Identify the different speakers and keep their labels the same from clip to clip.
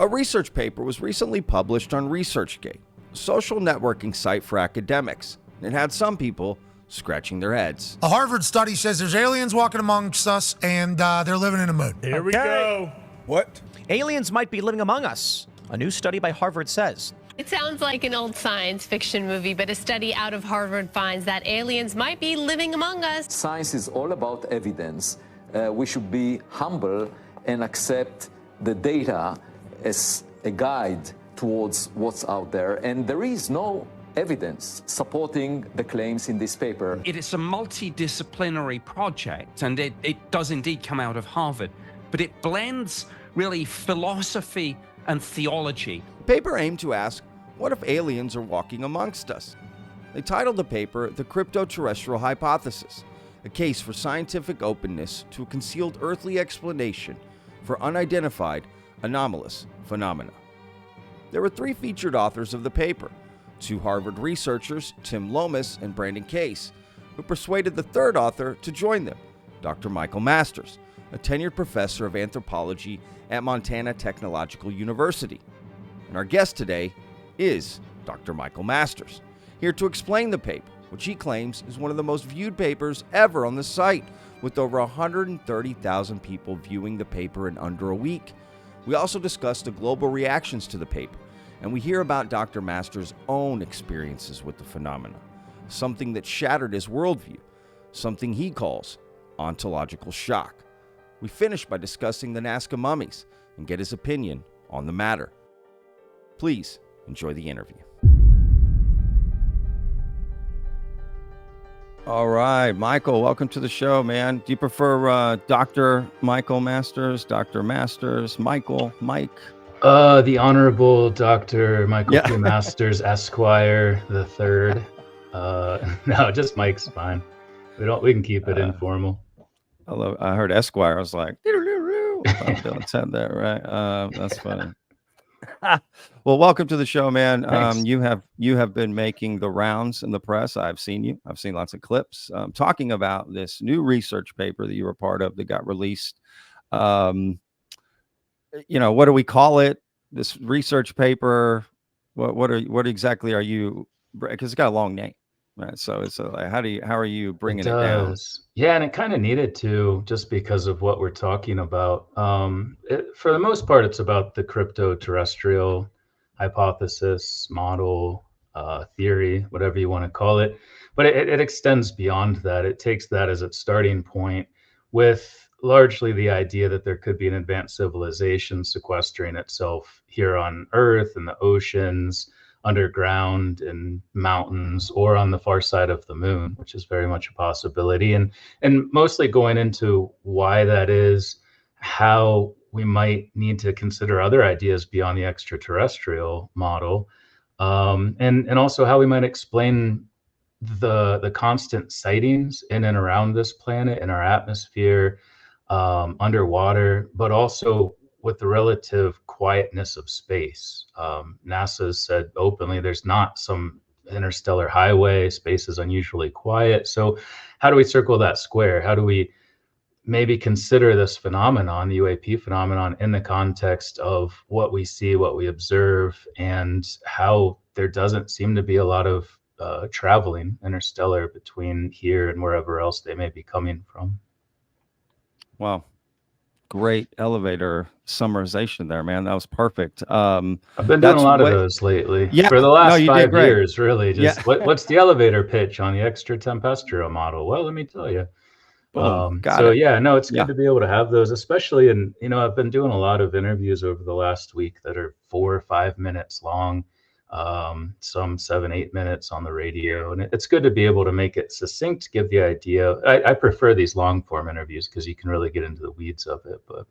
Speaker 1: A research paper was recently published on ResearchGate, a social networking site for academics. It had some people scratching their heads.
Speaker 2: A Harvard study says there's aliens walking amongst us and they're living in the moon.
Speaker 3: Here we go.
Speaker 4: What?
Speaker 5: Aliens might be living among us, a new study by Harvard says.
Speaker 6: It sounds like an old science fiction movie, but a study out of Harvard finds that aliens might be living among us.
Speaker 7: Science is all about evidence. We should be humble and accept the data as a guide towards what's out there. And there is no evidence supporting the claims in this paper.
Speaker 8: It is a multidisciplinary project, and it does indeed come out of Harvard, but it blends really philosophy and theology.
Speaker 1: The paper aimed to ask, what if aliens are walking amongst us? They titled the paper The Cryptoterrestrial Hypothesis, a case for scientific openness to a concealed earthly explanation for unidentified anomalous phenomena. There were three featured authors of the paper, two Harvard researchers, Tim Lomas and Brandon Case, who persuaded the third author to join them, Dr. Michael Masters, a tenured professor of anthropology at Montana Technological University. And our guest today is Dr. Michael Masters, here to explain the paper, which he claims is one of the most viewed papers ever on the site, with over 130,000 people viewing the paper in under a week. We also discuss the global reactions to the paper, and we hear about Dr. Masters' own experiences with the phenomena, something that shattered his worldview, something he calls ontological shock. We finish by discussing the Nazca Mummies and get his opinion on the matter. Please enjoy the interview. All right, Michael, welcome to the show, man. Do you prefer Dr. Michael Masters, Dr. Masters, Michael, Mike?
Speaker 9: The Honorable Dr. Michael P. Masters, Esquire the Third. No, just Mike's fine. We can keep it informal.
Speaker 1: I heard Esquire. I was like, I said that right. That's funny. Well, welcome to the show, man. You have been making the rounds in the press. I've seen you. I've seen lots of clips talking about this new research paper that you were part of that got released. What do we call it? This research paper. What exactly are you? Because it's got a long name, right? So it's how are you bringing it down?
Speaker 9: Yeah, and it kind of needed to, just because of what we're talking about. For the most part, it's about the cryptoterrestrial hypothesis, model, theory, whatever you want to call it. But it extends beyond that. It takes that as its starting point, with largely the idea that there could be an advanced civilization sequestering itself here on Earth, in the oceans, underground, in mountains, or on the far side of the moon, which is very much a possibility. And mostly going into why that is, how we might need to consider other ideas beyond the extraterrestrial model, and also how we might explain the constant sightings in and around this planet, in our atmosphere, underwater, but also with the relative quietness of space. NASA has said openly there's not some interstellar highway. Space is unusually quiet. So how do we circle that square? How do we maybe consider this phenomenon, the UAP phenomenon, in the context of what we see, what we observe, and how there doesn't seem to be a lot of traveling interstellar between here and wherever else they may be coming from?
Speaker 1: Wow. Great elevator summarization there, man. That was perfect.
Speaker 9: I've been doing a lot of those lately. Yeah, for the last 5 years, really. Just what's the elevator pitch on the extraterrestrial model? Well, let me tell you. It's good to be able to have those, especially in, I've been doing a lot of interviews over the last week that are 4 or 5 minutes long, some 7-8 minutes on the radio, and it's good to be able to make it succinct, give the idea. I prefer these long form interviews because you can really get into the weeds of it, but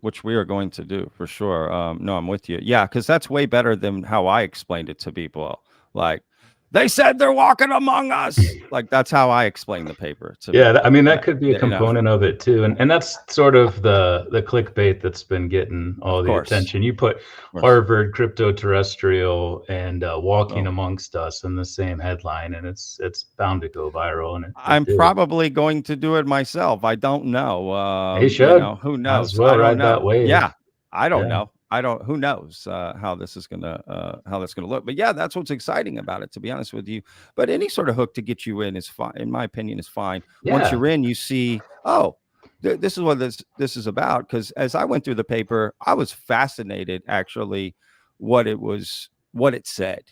Speaker 1: which we are going to do for sure. No, I'm with you. Yeah, because that's way better than how I explained it to people. Like, they said they're walking among us. Like, that's how I explain the paper.
Speaker 9: That could be a component of it too. And that's sort of the clickbait that's been getting all the attention. You put Harvard Cryptoterrestrial and walking amongst us in the same headline, and it's bound to go viral. And I'm
Speaker 1: probably going to do it myself. I don't know.
Speaker 9: You should.
Speaker 1: Who knows?
Speaker 9: As well, ride that wave.
Speaker 1: Yeah. I don't know. I don't. Who knows how this is gonna how that's gonna look? But yeah, that's what's exciting about it, to be honest with you. But any sort of hook to get you in is fine. In my opinion, is fine. Once
Speaker 9: Yeah.
Speaker 1: you're in, you see, oh, this is what this is about. Because as I went through the paper, I was fascinated actually what it said,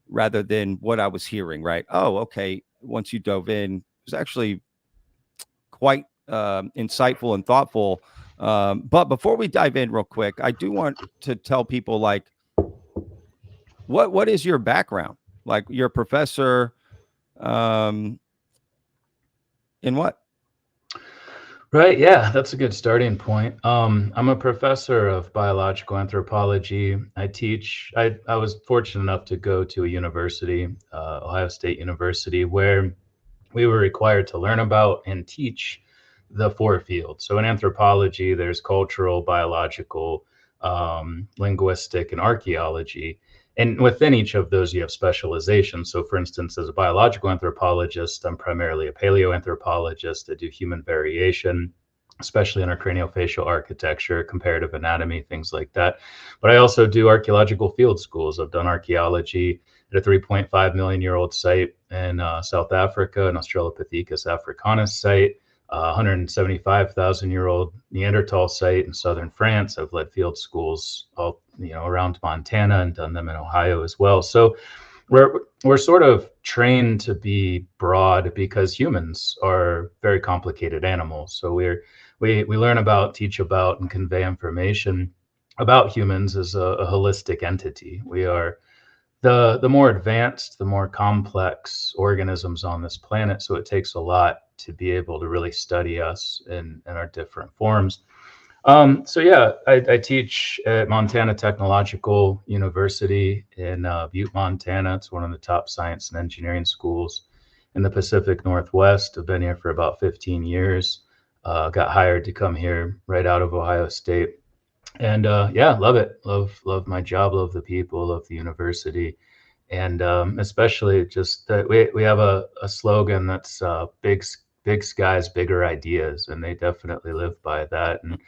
Speaker 1: rather than what I was hearing. Right? Oh, okay. Once you dove in, it was actually quite insightful and thoughtful. But before we dive in real quick, I do want to tell people, like, what is your background? Like, you're a professor in what?
Speaker 9: Right. Yeah, that's a good starting point. I'm a professor of biological anthropology. I was fortunate enough to go to a university, Ohio State University, where we were required to learn about and teach the four fields. So in anthropology, there's cultural, biological, linguistic, and archaeology. And within each of those, you have specialization. So for instance, as a biological anthropologist, I'm primarily a paleoanthropologist. I do human variation, especially in our craniofacial architecture, comparative anatomy, things like that. But I also do archaeological field schools. I've done archaeology at a 3.5 million year old site in South Africa, an Australopithecus africanus site, 175,000 year old Neanderthal site in southern France. I've led field schools all around Montana and done them in Ohio as well. So we're sort of trained to be broad because humans are very complicated animals. So we learn about, teach about, and convey information about humans as a holistic entity. We are the more advanced, the more complex organisms on this planet. So it takes a lot to be able to really study us in our different forms. So yeah, I teach at Montana Technological University in Butte, Montana. It's one of the top science and engineering schools in the Pacific Northwest. I've been here for about 15 years. Got hired to come here right out of Ohio State. And yeah, love it. Love my job, love the people, love the university. And especially just that we have a slogan that's big skies, bigger ideas. And they definitely live by that. And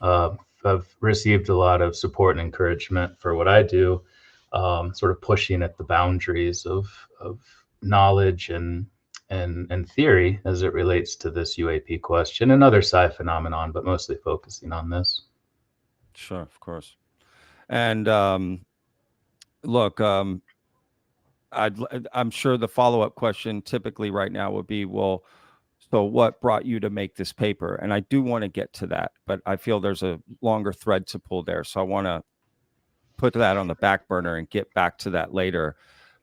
Speaker 9: I've received a lot of support and encouragement for what I do, sort of pushing at the boundaries of knowledge and theory as it relates to this UAP question and other psi phenomenon, but mostly focusing on this.
Speaker 1: Sure, of course. And look, I'm sure the follow-up question typically right now would be, well, so what brought you to make this paper? And I do want to get to that, but I feel there's a longer thread to pull there. So I want to put that on the back burner and get back to that later.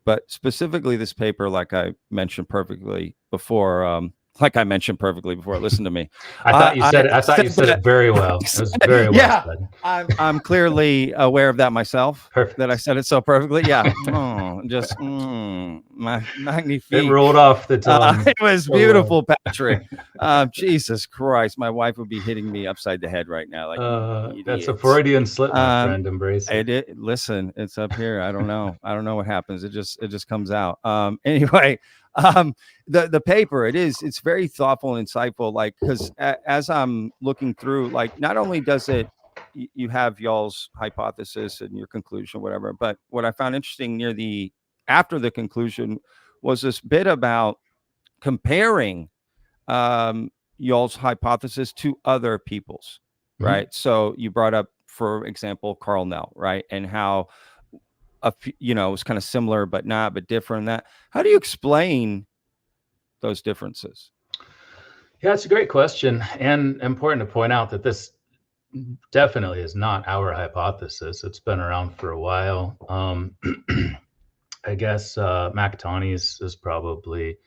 Speaker 1: But specifically this paper, like I mentioned perfectly before, listen to me.
Speaker 9: I thought you said it very well. It was very well
Speaker 1: yeah,
Speaker 9: said.
Speaker 1: I'm clearly aware of that myself.
Speaker 9: Perfect.
Speaker 1: That I said it so perfectly. Yeah. Magnifique.
Speaker 9: It rolled off the tongue.
Speaker 1: It was beautiful, Patrick. Jesus Christ. My wife would be hitting me upside the head right now. Like,
Speaker 9: that's a Freudian slip, my friend. Embrace it.
Speaker 1: Listen, it's up here. I don't know. I don't know what happens. It just comes out. Anyway, the paper, it's very thoughtful and insightful, like, because as I'm looking through, like, not only does it, you have y'all's hypothesis and your conclusion, whatever, but what I found interesting after the conclusion was this bit about comparing y'all's hypothesis to other people's, right? Mm-hmm. So you brought up, for example, Carl Nell, right? And how it was kind of similar, but different. That, how do you explain those differences?
Speaker 9: Yeah, it's a great question, and important to point out that this definitely is not our hypothesis. It's been around for a while. I guess McTawney's is probably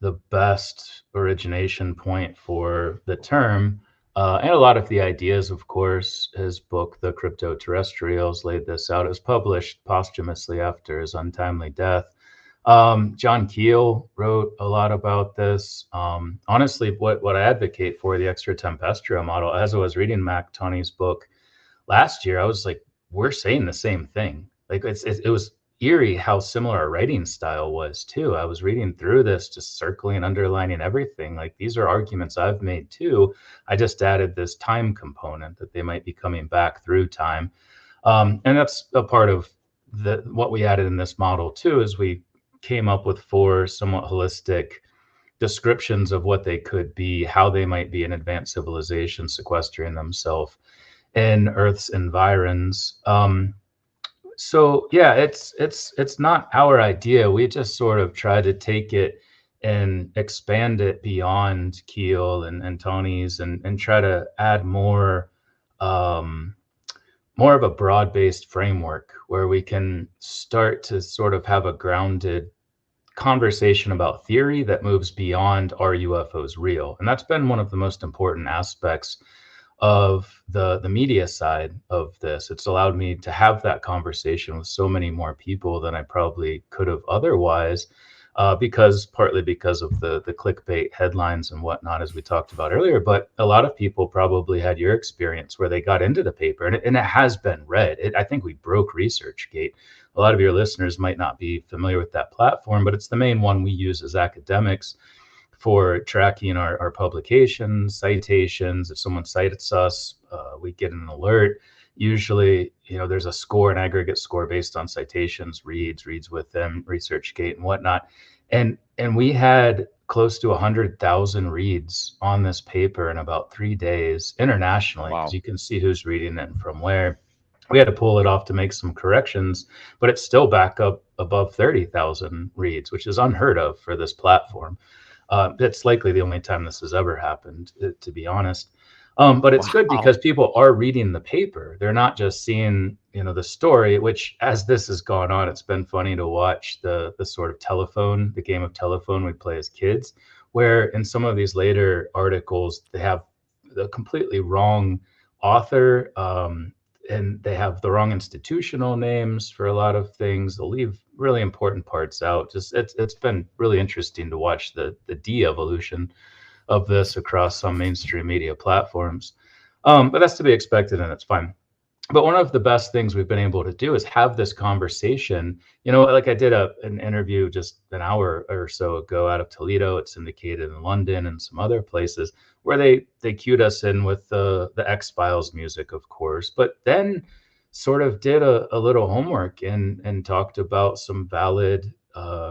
Speaker 9: the best origination point for the term. And a lot of the ideas, of course. His book, The Cryptoterrestrials, laid this out. It was published posthumously after his untimely death. John Keel wrote a lot about this. Honestly, what I advocate for, the extratempestrial model, as I was reading McTawney's book last year, I was like, we're saying the same thing. Like, it was eerie how similar our writing style was too. I was reading through this, just circling, underlining everything. Like, these are arguments I've made too. I just added this time component that they might be coming back through time. And that's a part of what we added in this model too, is we came up with 4 somewhat holistic descriptions of what they could be, how they might be an advanced civilization sequestering themselves in Earth's environs. So yeah, it's not our idea. We just sort of try to take it and expand it beyond Keel and Tony's, and try to add um, more of a broad-based framework where we can start to sort of have a grounded conversation about theory that moves beyond are UFOs real? And that's been one of the most important aspects of the media side of this. It's allowed me to have that conversation with so many more people than I probably could have otherwise, partly because of the clickbait headlines and whatnot, as we talked about earlier. But a lot of people probably had your experience where they got into the paper, and it has been read. I think we broke ResearchGate. A lot of your listeners might not be familiar with that platform, but it's the main one we use as academics for tracking our publications, citations. If someone cites us, we get an alert. Usually, there's a score, an aggregate score based on citations, reads with them, ResearchGate and whatnot. And we had close to 100,000 reads on this paper in about 3 days internationally, because you can see who's reading it and from where. We had to pull it off to make some corrections, but it's still back up above 30,000 reads, which is unheard of for this platform. It's likely the only time this has ever happened, to be honest. But it's good because people are reading the paper. They're not just seeing, the story, which as this has gone on, it's been funny to watch the sort of the game of telephone we play as kids, where in some of these later articles, they have the completely wrong author, and they have the wrong institutional names for a lot of things. They'll leave really important parts out. It's been really interesting to watch the de-evolution of this across some mainstream media platforms. But that's to be expected, and it's fine. But one of the best things we've been able to do is have this conversation. Like I did an interview just an hour or so ago out of Toledo. It's syndicated in London and some other places, where they cued us in with the X-Files music, of course, but then sort of did a little homework and talked about some valid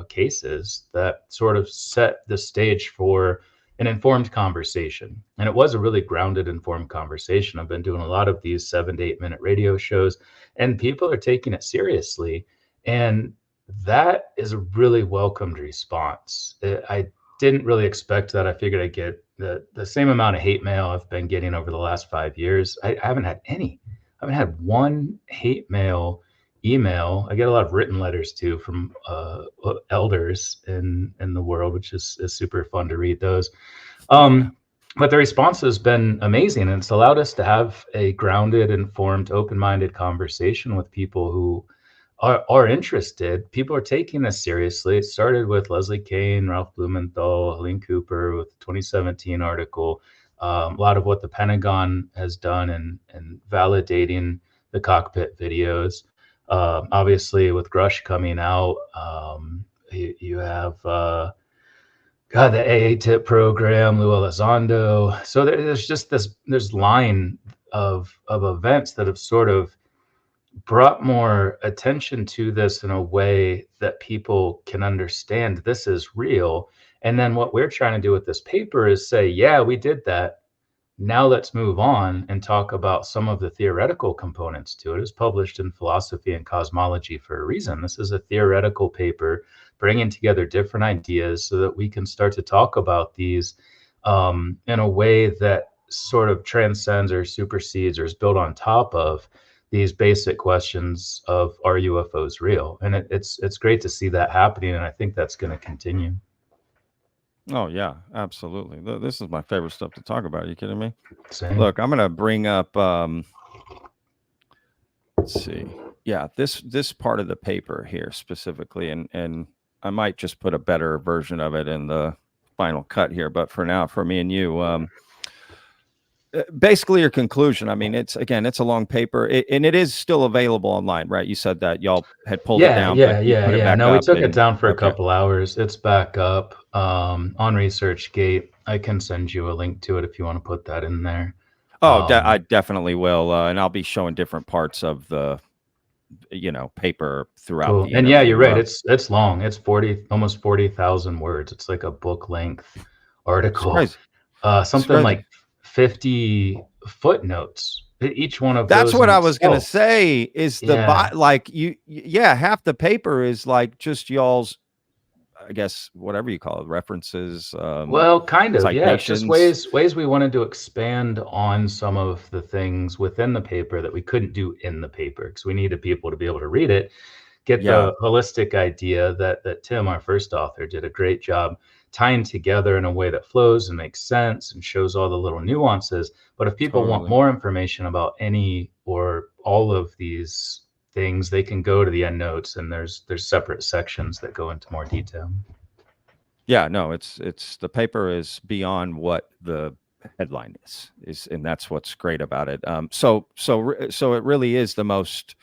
Speaker 9: cases that sort of set the stage for an informed conversation. And it was a really grounded, informed conversation. I've been doing a lot of these 7 to 8 minute radio shows, and people are taking it seriously. And that is a really welcomed response. I didn't really expect that. I figured I'd get the same amount of hate mail I've been getting over the last 5 years. I haven't had any. I haven't had one hate mail email. I get a lot of written letters too from elders in the world, which is super fun to read those. But the response has been amazing, and it's allowed us to have a grounded, informed, open-minded conversation with people who are interested. People are taking this seriously. It started with Leslie Kane, Ralph Blumenthal, Helene Cooper with the 2017 article. A lot of what the Pentagon has done in validating the cockpit videos. Obviously, with Grush coming out, you have the AA-TIP program, Lou Elizondo. So there's just there's line of events that have sort of brought more attention to this in a way that people can understand this is real. And then what we're trying to do with this paper is say, yeah, we did that. Now let's move on and talk about some of the theoretical components to it. It's published in Philosophy and Cosmology for a reason. This is a theoretical paper bringing together different ideas so that we can start to talk about these in a way that sort of transcends or supersedes or is built on top of these basic questions of are UFOs real? And it's great to see that happening, and I think that's going to continue.
Speaker 1: Oh, yeah, absolutely. This is my favorite stuff to talk about. Are you kidding me?
Speaker 9: Same.
Speaker 1: Look, I'm going to bring up, let's see. Yeah, this part of the paper here specifically, and I might just put a better version of it in the final cut here. But for now, for me and you, basically your conclusion, I mean, it's a long paper, and it is still available online, right? You said that y'all had pulled it down.
Speaker 9: Yeah. No, we took it down for a couple hours. It's back up on ResearchGate. I can send you a link to it if you want to put that in there.
Speaker 1: Oh, I definitely will, and I'll be showing different parts of the paper throughout
Speaker 9: Cool.
Speaker 1: the
Speaker 9: And yeah,
Speaker 1: interview.
Speaker 9: you're right. It's long. It's almost 40,000 words. It's like a book length
Speaker 1: It's
Speaker 9: article.
Speaker 1: crazy. It's
Speaker 9: Something
Speaker 1: crazy.
Speaker 9: like 50 footnotes. Each one of
Speaker 1: That's
Speaker 9: those
Speaker 1: what
Speaker 9: in
Speaker 1: I was gonna
Speaker 9: itself.
Speaker 1: say. Is
Speaker 9: Yeah.
Speaker 1: like yeah, half the paper is like just y'all's, I guess, whatever you call it, references,
Speaker 9: Well, kind of, yeah. It's just
Speaker 1: citations.
Speaker 9: ways we wanted to expand on some of the things within the paper that we couldn't do in the paper because we needed people to be able to read it, get
Speaker 1: Yeah,
Speaker 9: the holistic idea that Tim, our first author, did a great job tying together in a way that flows and makes sense and shows all the little nuances. But if people want
Speaker 1: totally.
Speaker 9: more information about any or all of these things, they can go to the endnotes and there's separate sections that go into more detail.
Speaker 1: Yeah, no, it's the paper is beyond what the headline is, and that's what's great about it. So it really is the most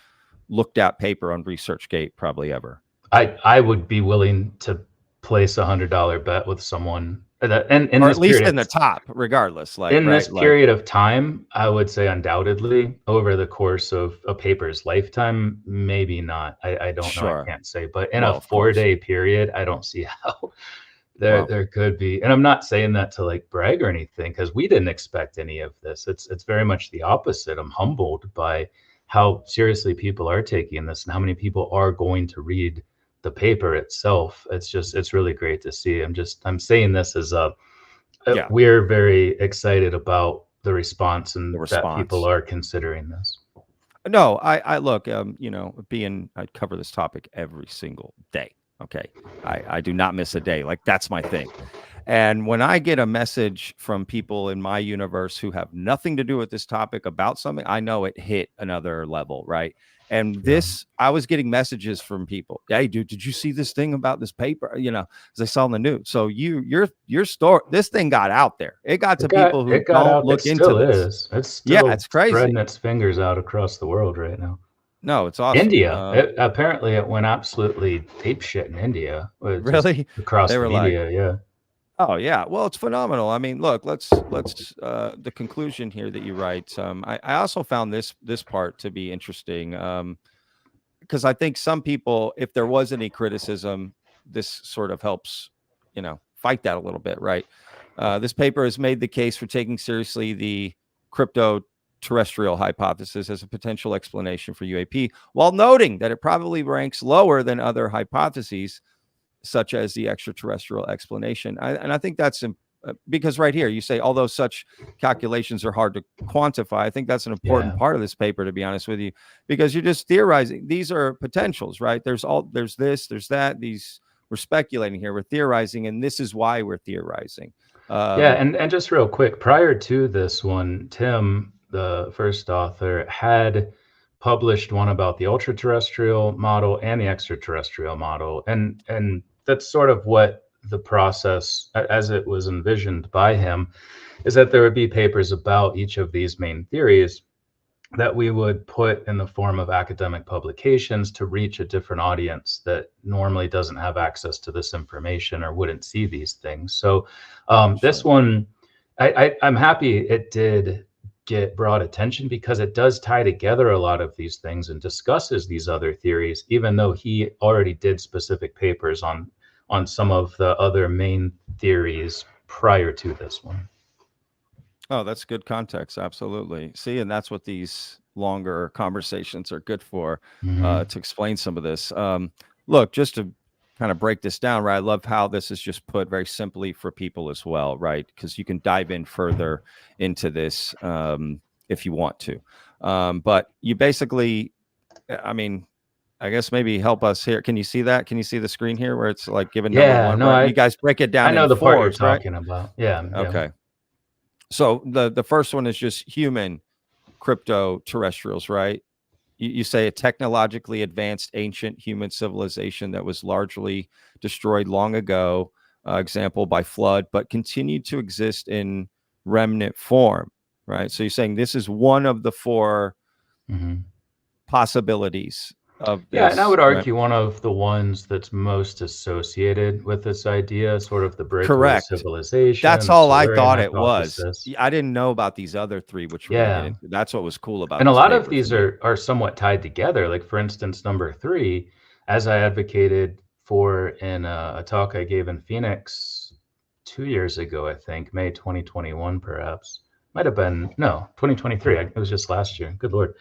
Speaker 1: looked at paper on ResearchGate probably ever.
Speaker 9: I would be willing to place $100 bet with someone that, and
Speaker 1: Or at least in the top, regardless, like,
Speaker 9: in this
Speaker 1: right? Like,
Speaker 9: period of time, I would say undoubtedly over the course of a paper's lifetime, maybe not. I don't know. I
Speaker 1: sure.
Speaker 9: can't say, but in a
Speaker 1: Well, of course.
Speaker 9: 4-day period, I don't see how
Speaker 1: Well,
Speaker 9: there could be. And I'm not saying that to like brag or anything because we didn't expect any of this. It's very much the opposite. I'm humbled by how seriously people are taking this and how many people are going to read the paper itself. It's really great to see. I'm saying this as
Speaker 1: yeah,
Speaker 9: we're very excited about the response
Speaker 1: the
Speaker 9: and that people
Speaker 1: response.
Speaker 9: are considering this.
Speaker 1: No, I look, I cover this topic every single day. Okay. I do not miss a day. Like, that's my thing. And when I get a message from people in my universe who have nothing to do with this topic about something, I know it hit another level, right? And
Speaker 9: Yeah.
Speaker 1: I was getting messages from people. Hey, dude, did you see this thing about this paper? As I saw on the news. So your story, this thing got out there. It got to people who
Speaker 9: It got
Speaker 1: don't
Speaker 9: out. It
Speaker 1: look into
Speaker 9: still
Speaker 1: this.
Speaker 9: is. It's
Speaker 1: Yeah,
Speaker 9: still
Speaker 1: it's
Speaker 9: spreading
Speaker 1: crazy.
Speaker 9: its fingers out across the world right now.
Speaker 1: No, it's awesome.
Speaker 9: India. Apparently, it went absolutely ape shit in India. Just
Speaker 1: Really,
Speaker 9: across
Speaker 1: they
Speaker 9: the
Speaker 1: were like,
Speaker 9: media. Yeah.
Speaker 1: oh yeah, well, it's phenomenal. I mean, look, let's the conclusion here that you write. I also found this part to be interesting, because I think some people, if there was any criticism, this sort of helps, fight that a little bit, right? This paper has made the case for taking seriously the crypto-terrestrial hypothesis as a potential explanation for UAP, while noting that it probably ranks lower than other hypotheses, such as the extraterrestrial explanation. And I think that's because right here you say, although such calculations are hard to quantify, I think that's an important
Speaker 9: Yeah.
Speaker 1: part of this paper, to be honest with you, because you're just theorizing. These are potentials, right? There's this, there's that. We're speculating here, we're theorizing, and this is why we're theorizing.
Speaker 9: Yeah. And just real quick, prior to this one, Tim, the first author, had published one about the ultra terrestrial model and the extraterrestrial model. And that's sort of what the process, as it was envisioned by him, is that there would be papers about each of these main theories that we would put in the form of academic publications to reach a different audience that normally doesn't have access to this information or wouldn't see these things. So this one, I'm happy it did get broad attention because it does tie together a lot of these things and discusses these other theories, even though he already did specific papers on some of the other main theories prior to this one.
Speaker 1: Oh, that's good context. Absolutely. See, and that's what these longer conversations are good for,
Speaker 9: Mhm.
Speaker 1: to explain some of this. Look, just to kind of break this down, right? I love how this is just put very simply for people as well, right? Because you can dive in further into this, if you want to. But you basically, I mean, I guess maybe help us here. Can you see that? Can you see the screen here where it's like given number
Speaker 9: Yeah,
Speaker 1: one,
Speaker 9: no,
Speaker 1: right? You guys break it
Speaker 9: I
Speaker 1: down in
Speaker 9: know the part you're
Speaker 1: fours, right?
Speaker 9: talking about. Yeah, yeah.
Speaker 1: Okay. So the first one is just human crypto terrestrials, right? You say a technologically advanced ancient human civilization that was largely destroyed long ago, example by flood, but continued to exist in remnant form, right? So you're saying this is one of the four
Speaker 9: Mhm.
Speaker 1: possibilities of
Speaker 9: Yeah, and I
Speaker 1: this,
Speaker 9: would
Speaker 1: right?
Speaker 9: argue one of the ones that's most associated with this idea, sort of the breakaway
Speaker 1: Correct.
Speaker 9: civilization,
Speaker 1: That's
Speaker 9: the
Speaker 1: all I
Speaker 9: Silurian
Speaker 1: thought it was.
Speaker 9: hypothesis.
Speaker 1: I didn't know about these other three, which we're going to get
Speaker 9: Yeah.
Speaker 1: into. That's what was cool about
Speaker 9: And a
Speaker 1: this
Speaker 9: lot of
Speaker 1: paper for
Speaker 9: these
Speaker 1: me.
Speaker 9: are somewhat tied together. Like, for instance, number three, as I advocated for in a talk I gave in Phoenix 2 years ago, I think, May 2021, perhaps. Might have been, no, 2023. It was just last year. Good Lord.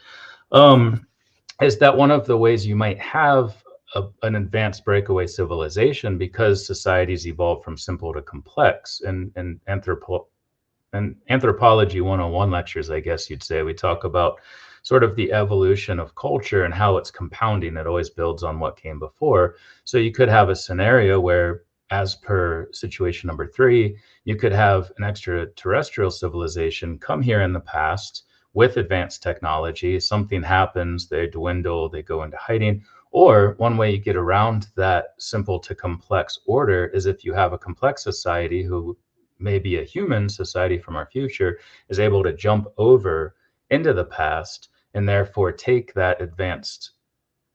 Speaker 9: Is that one of the ways you might have an advanced breakaway civilization, because societies evolve from simple to complex? And Anthropology 101 lectures, I guess you'd say, we talk about sort of the evolution of culture and how it's compounding. It always builds on what came before. So you could have a scenario where, as per situation number three, you could have an extraterrestrial civilization come here in the past with advanced technology. Something happens, they dwindle, they go into hiding. Or one way you get around that simple to complex order is if you have a complex society who, maybe a human society from our future, is able to jump over into the past and therefore take that advanced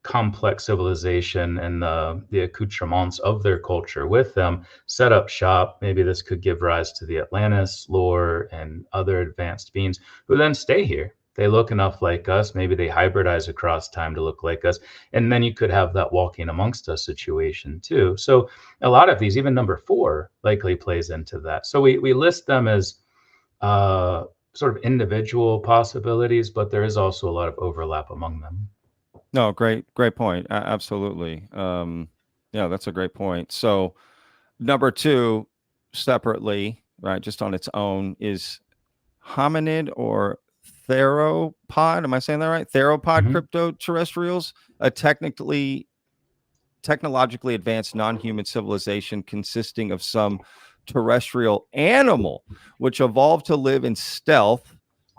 Speaker 9: complex civilization and the accoutrements of their culture with them, set up shop. Maybe this could give rise to the Atlantis lore and other advanced beings who then stay here. They look enough like us. Maybe they hybridize across time to look like us. And then you could have that walking amongst us situation too. So a lot of these, even number four, likely plays into that. So we list them as sort of individual possibilities, but there is also a lot of overlap among them.
Speaker 1: No, great point. Absolutely. Yeah, that's a great point. So number two, separately, right, just on its own, is hominid or theropod. Am I saying that right? Theropod cryptoterrestrials, a technologically advanced non-human civilization consisting of some terrestrial animal which evolved to live in stealth,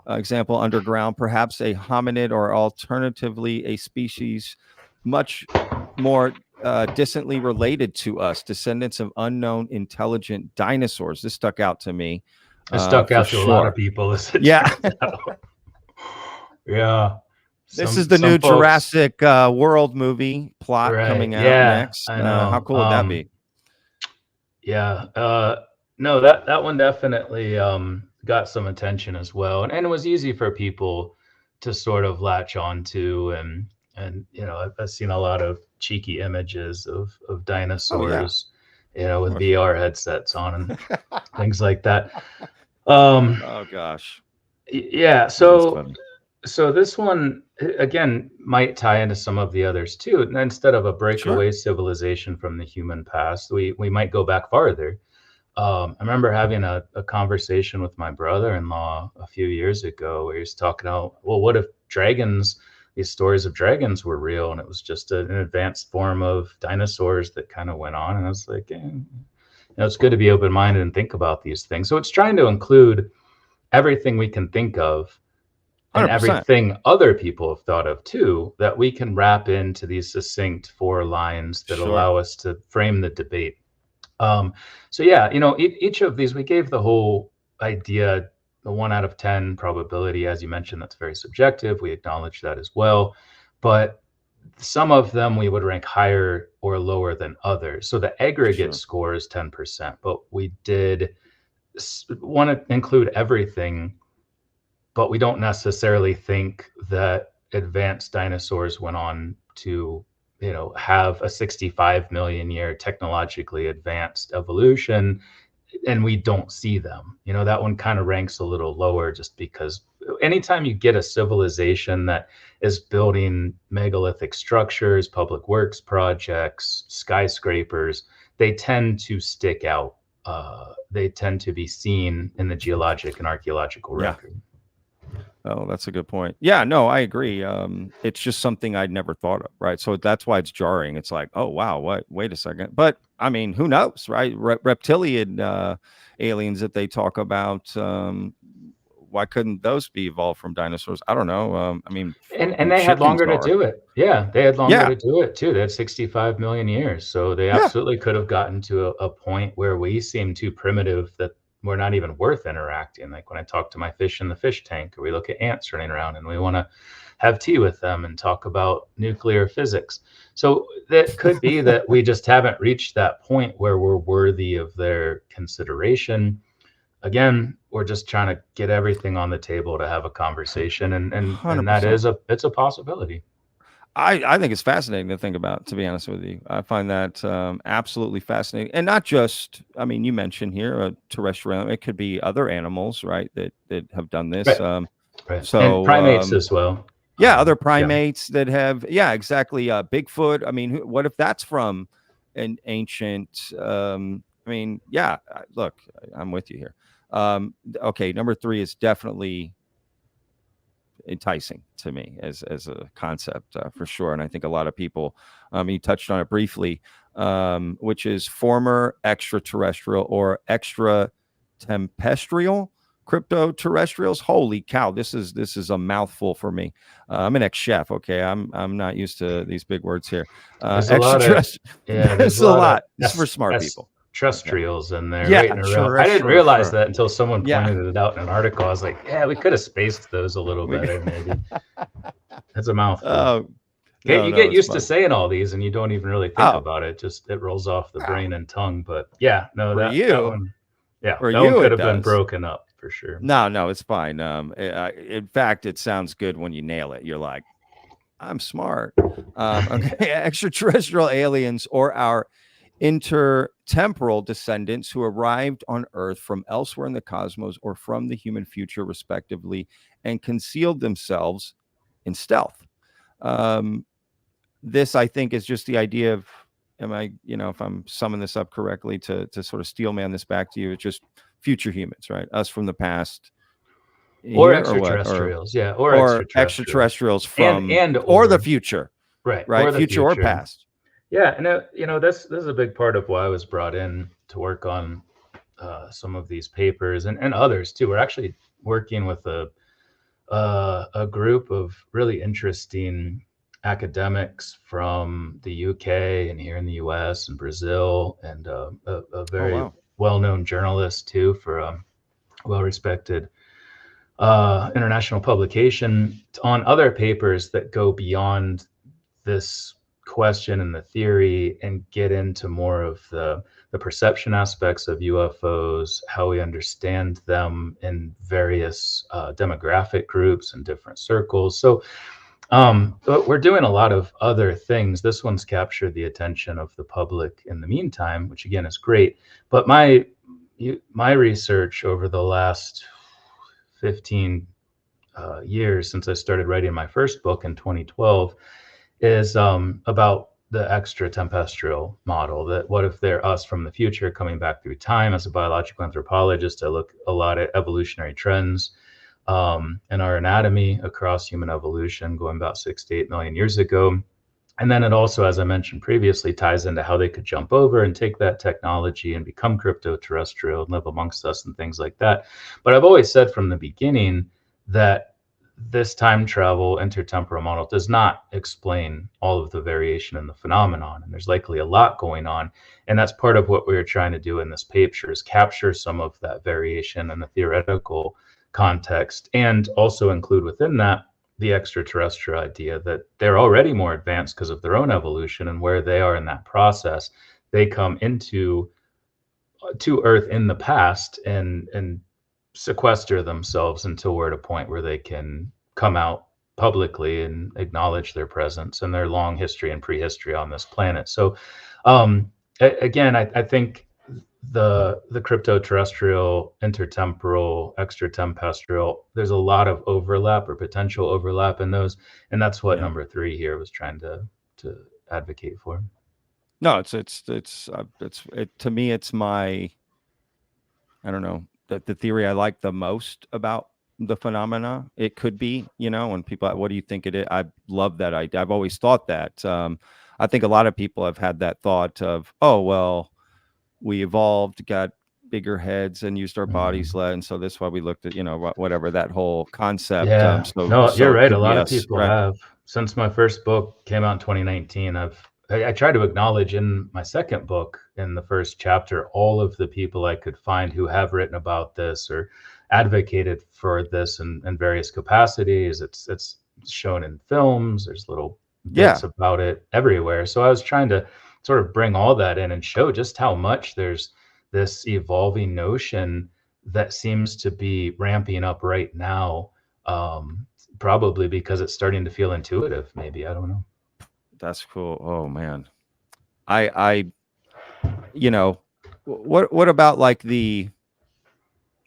Speaker 1: example underground, perhaps a hominid, or alternatively a species much more distantly related to us, descendants of unknown intelligent dinosaurs. This stuck out to me.
Speaker 9: It stuck
Speaker 1: For
Speaker 9: out to a lot of
Speaker 1: sure.
Speaker 9: people, as it
Speaker 1: Yeah.
Speaker 9: turns out. Yeah.
Speaker 1: This is the new
Speaker 9: folks,
Speaker 1: Jurassic World movie plot
Speaker 9: right?
Speaker 1: coming out
Speaker 9: Yeah,
Speaker 1: next.
Speaker 9: I know.
Speaker 1: How cool would that be?
Speaker 9: Yeah. No, that one definitely got some attention as well, and it was easy for people to sort of latch onto. And you know, I've seen a lot of cheeky images of dinosaurs, you know, with VR headsets on and things like that.
Speaker 1: Oh gosh.
Speaker 9: Yeah. So this one again might tie into some of the others too. And instead of a breakaway civilization from the human past, we might go back farther. I remember having a conversation with my brother-in-law a few years ago where he was talking about, well, what if dragons, these stories of dragons were real, and it was just an advanced form of dinosaurs that kind of went on. And I was like, you know, it's good to be open-minded and think about these things. So it's trying to include everything we can think of and
Speaker 1: 100%.
Speaker 9: everything other people have thought of too, that we can wrap into these succinct four lines that allow us to frame the debate. So yeah, you know, each of these, we gave the whole idea, the 1 out of 10 probability, as you mentioned, that's very subjective. We acknowledge that as well, but some of them we would rank higher or lower than others. So the aggregate score is 10%, but we did want to include everything, but we don't necessarily think that advanced dinosaurs went on to, you know, have a 65 million year technologically advanced evolution, and we don't see them. You know, that one kind of ranks a little lower, just because anytime you get a civilization that is building megalithic structures, public works projects, skyscrapers, they tend to stick out. They tend to be seen in the geologic and archaeological record.
Speaker 1: Oh, that's a good point. Yeah, no, I agree. It's just something I'd never thought of, right? So that's why it's jarring. It's like, oh, wow, wait a second. But I mean, who knows, right? Reptilian aliens that they talk about, why couldn't those be evolved from dinosaurs? I don't know. I mean,
Speaker 9: and they had longer to do it. Yeah, they had longer to do it too. They had 65 million years. So they absolutely could have gotten to a point where we seem too primitive that we're not even worth interacting. Like when I talk to my fish in the fish tank, or we look at ants running around and we want to have tea with them and talk about nuclear physics. So that could be that we just haven't reached that point where we're worthy of their consideration. Again, we're just trying to get everything on the table to have a conversation, and that
Speaker 1: 100%.
Speaker 9: is it's a possibility.
Speaker 1: I think it's fascinating to think about, to be honest with you. I find that absolutely fascinating. And not just, I mean, you mentioned here a terrestrial, it could be other animals, right, that have done this.
Speaker 9: Right. Right.
Speaker 1: So
Speaker 9: and primates as well.
Speaker 1: Yeah, other primates that have, yeah, exactly. Bigfoot. I mean, what if that's from an ancient? I mean, yeah. Look, I'm with you here. Okay, number 3 is definitely enticing to me as a concept for sure, and I think a lot of people. You touched on it briefly, which is former extraterrestrial or extratempestrial cryptoterrestrials. Holy cow, this is a mouthful for me. I'm an ex-chef. Okay, I'm not used to these big words here.
Speaker 9: There's a lot of
Speaker 1: there's a lot. It's for smart people.
Speaker 9: Terrestrials in there,
Speaker 1: Yeah,
Speaker 9: right in a row. I didn't realize that until someone
Speaker 1: Yeah.
Speaker 9: pointed it out in an article. I was like, yeah, we could have spaced those a little better, maybe. That's a mouthful.
Speaker 1: Oh,
Speaker 9: you get
Speaker 1: it's
Speaker 9: used
Speaker 1: fun.
Speaker 9: to saying all these, and you don't even really think about it. Just it rolls off the brain and tongue. But yeah, no, that one, yeah,
Speaker 1: For
Speaker 9: that
Speaker 1: you,
Speaker 9: one could
Speaker 1: it
Speaker 9: have been
Speaker 1: does.
Speaker 9: broken up for sure.
Speaker 1: No, it's fine. In fact, it sounds good when you nail it. You're like, I'm smart. Okay, extraterrestrial aliens or our intertemporal descendants who arrived on Earth from elsewhere in the cosmos or from the human future, respectively, and concealed themselves in stealth. This, I think, is just the idea of, if I'm summing this up correctly, to sort of steelman this back to you, it's just future humans, right? Us from the past.
Speaker 9: Or extraterrestrials,
Speaker 1: or extraterrestrials from or the future, right?
Speaker 9: Or
Speaker 1: future or past.
Speaker 9: Yeah, and this is a big part of why I was brought in to work on some of these papers and others too. We're actually working with a group of really interesting academics from the UK and here in the US and Brazil, and a very well-known journalist too for a well-respected international publication on other papers that go beyond this question and the theory and get into more of the perception aspects of UFOs, how we understand them in various demographic groups and different circles. So but we're doing a lot of other things. This one's captured the attention of the public in the meantime, which again is great. But my research over the last 15 years since I started writing my first book in 2012 is about the extratempestrial model. That what if they're us from the future coming back through time? As a biological anthropologist, I look a lot at evolutionary trends in our anatomy across human evolution going about 6 to 8 million years ago. And then it also, as I mentioned previously, ties into how they could jump over and take that technology and become cryptoterrestrial and live amongst us and things like that. But I've always said from the beginning that this time travel intertemporal model does not explain all of the variation in the phenomenon. And there's likely a lot going on. And that's part of what we were trying to do in this paper, is capture some of that variation in the theoretical context and also include within that the extraterrestrial idea that they're already more advanced because of their own evolution, and where they are in that process, they come to Earth in the past and sequester themselves until we're at a point where they can come out publicly and acknowledge their presence and their long history and prehistory on this planet. So again, I think the cryptoterrestrial, intertemporal, extratempestrial, there's a lot of overlap or potential overlap in those, and that's what number 3 here was trying to advocate for.
Speaker 1: No, it's to me, it's my, I don't know, the theory I like the most about the phenomena. It could be, when people, what do you think it is? I love that idea. I've always thought that. I think a lot of people have had that thought of, oh, well, we evolved, got bigger heads and used our bodies less, and so that's why we looked at, whatever, that whole concept.
Speaker 9: Yeah, you're right. A lot of people have. Since my first book came out in 2019, I tried to acknowledge in my second book, in the first chapter, all of the people I could find who have written about this or advocated for this in various capacities. It's shown in films. There's little
Speaker 1: Yeah.
Speaker 9: bits about it everywhere. So I was trying to sort of bring all that in and show just how much there's this evolving notion that seems to be ramping up right now, probably because it's starting to feel intuitive. Maybe, I don't know.
Speaker 1: That's cool. Oh man, I what about like the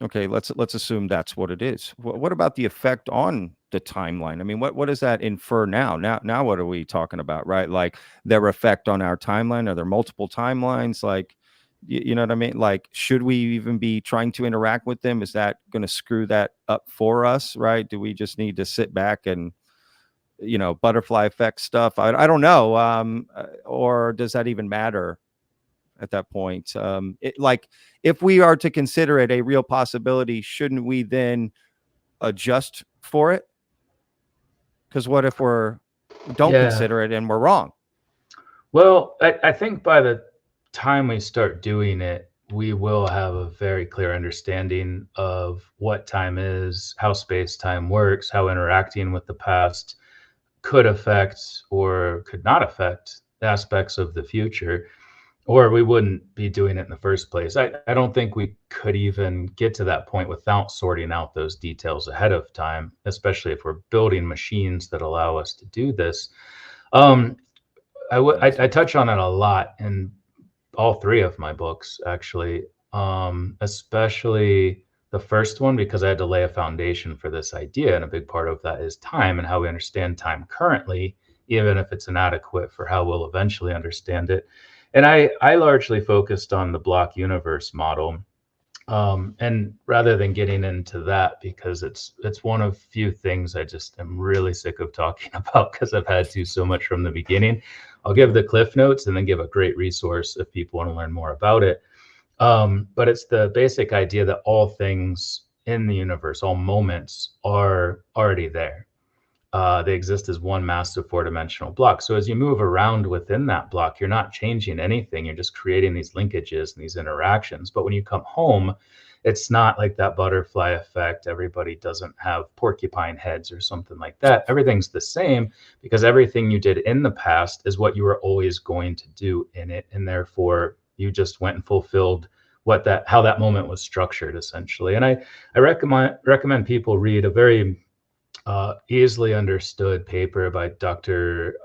Speaker 1: okay, let's assume that's what it is. What about the effect on the timeline? I mean, what does that infer now? Now what are we talking about, right? Like their effect on our timeline? Are there multiple timelines? Like, you know what I mean? Like, should we even be trying to interact with them? Is that going to screw that up for us, right? Do we just need to sit back and, butterfly effect stuff? I don't know. Or does that even matter at that point? Like, if we are to consider it a real possibility, shouldn't we then adjust for it? Because what if don't consider it and we're wrong?
Speaker 9: Well, I think by the time we start doing it, we will have a very clear understanding of what time is, how space-time works, how interacting with the past could affect or could not affect aspects of the future, or we wouldn't be doing it in the first place. I don't think we could even get to that point without sorting out those details ahead of time, especially if we're building machines that allow us to do this. I touch on it a lot in all three of my books, actually, especially the first one, because I had to lay a foundation for this idea. And a big part of that is time and how we understand time currently, even if it's inadequate for how we'll eventually understand it. And I largely focused on the block universe model. And rather than getting into that, because it's one of few things I just am really sick of talking about because I've had to so much from the beginning, I'll give the cliff notes and then give a great resource if people want to learn more about it. But it's the basic idea that all things in the universe, all moments, are already there. They exist as one massive four-dimensional block. So as you move around within that block, you're not changing anything. You're just creating these linkages and these interactions. But when you come home, it's not like that butterfly effect. Everybody doesn't have porcupine heads or something like that. Everything's the same because everything you did in the past is what you were always going to do in it. And therefore, you just went and fulfilled how that moment was structured, essentially. And I recommend people read a very easily understood paper by Dr.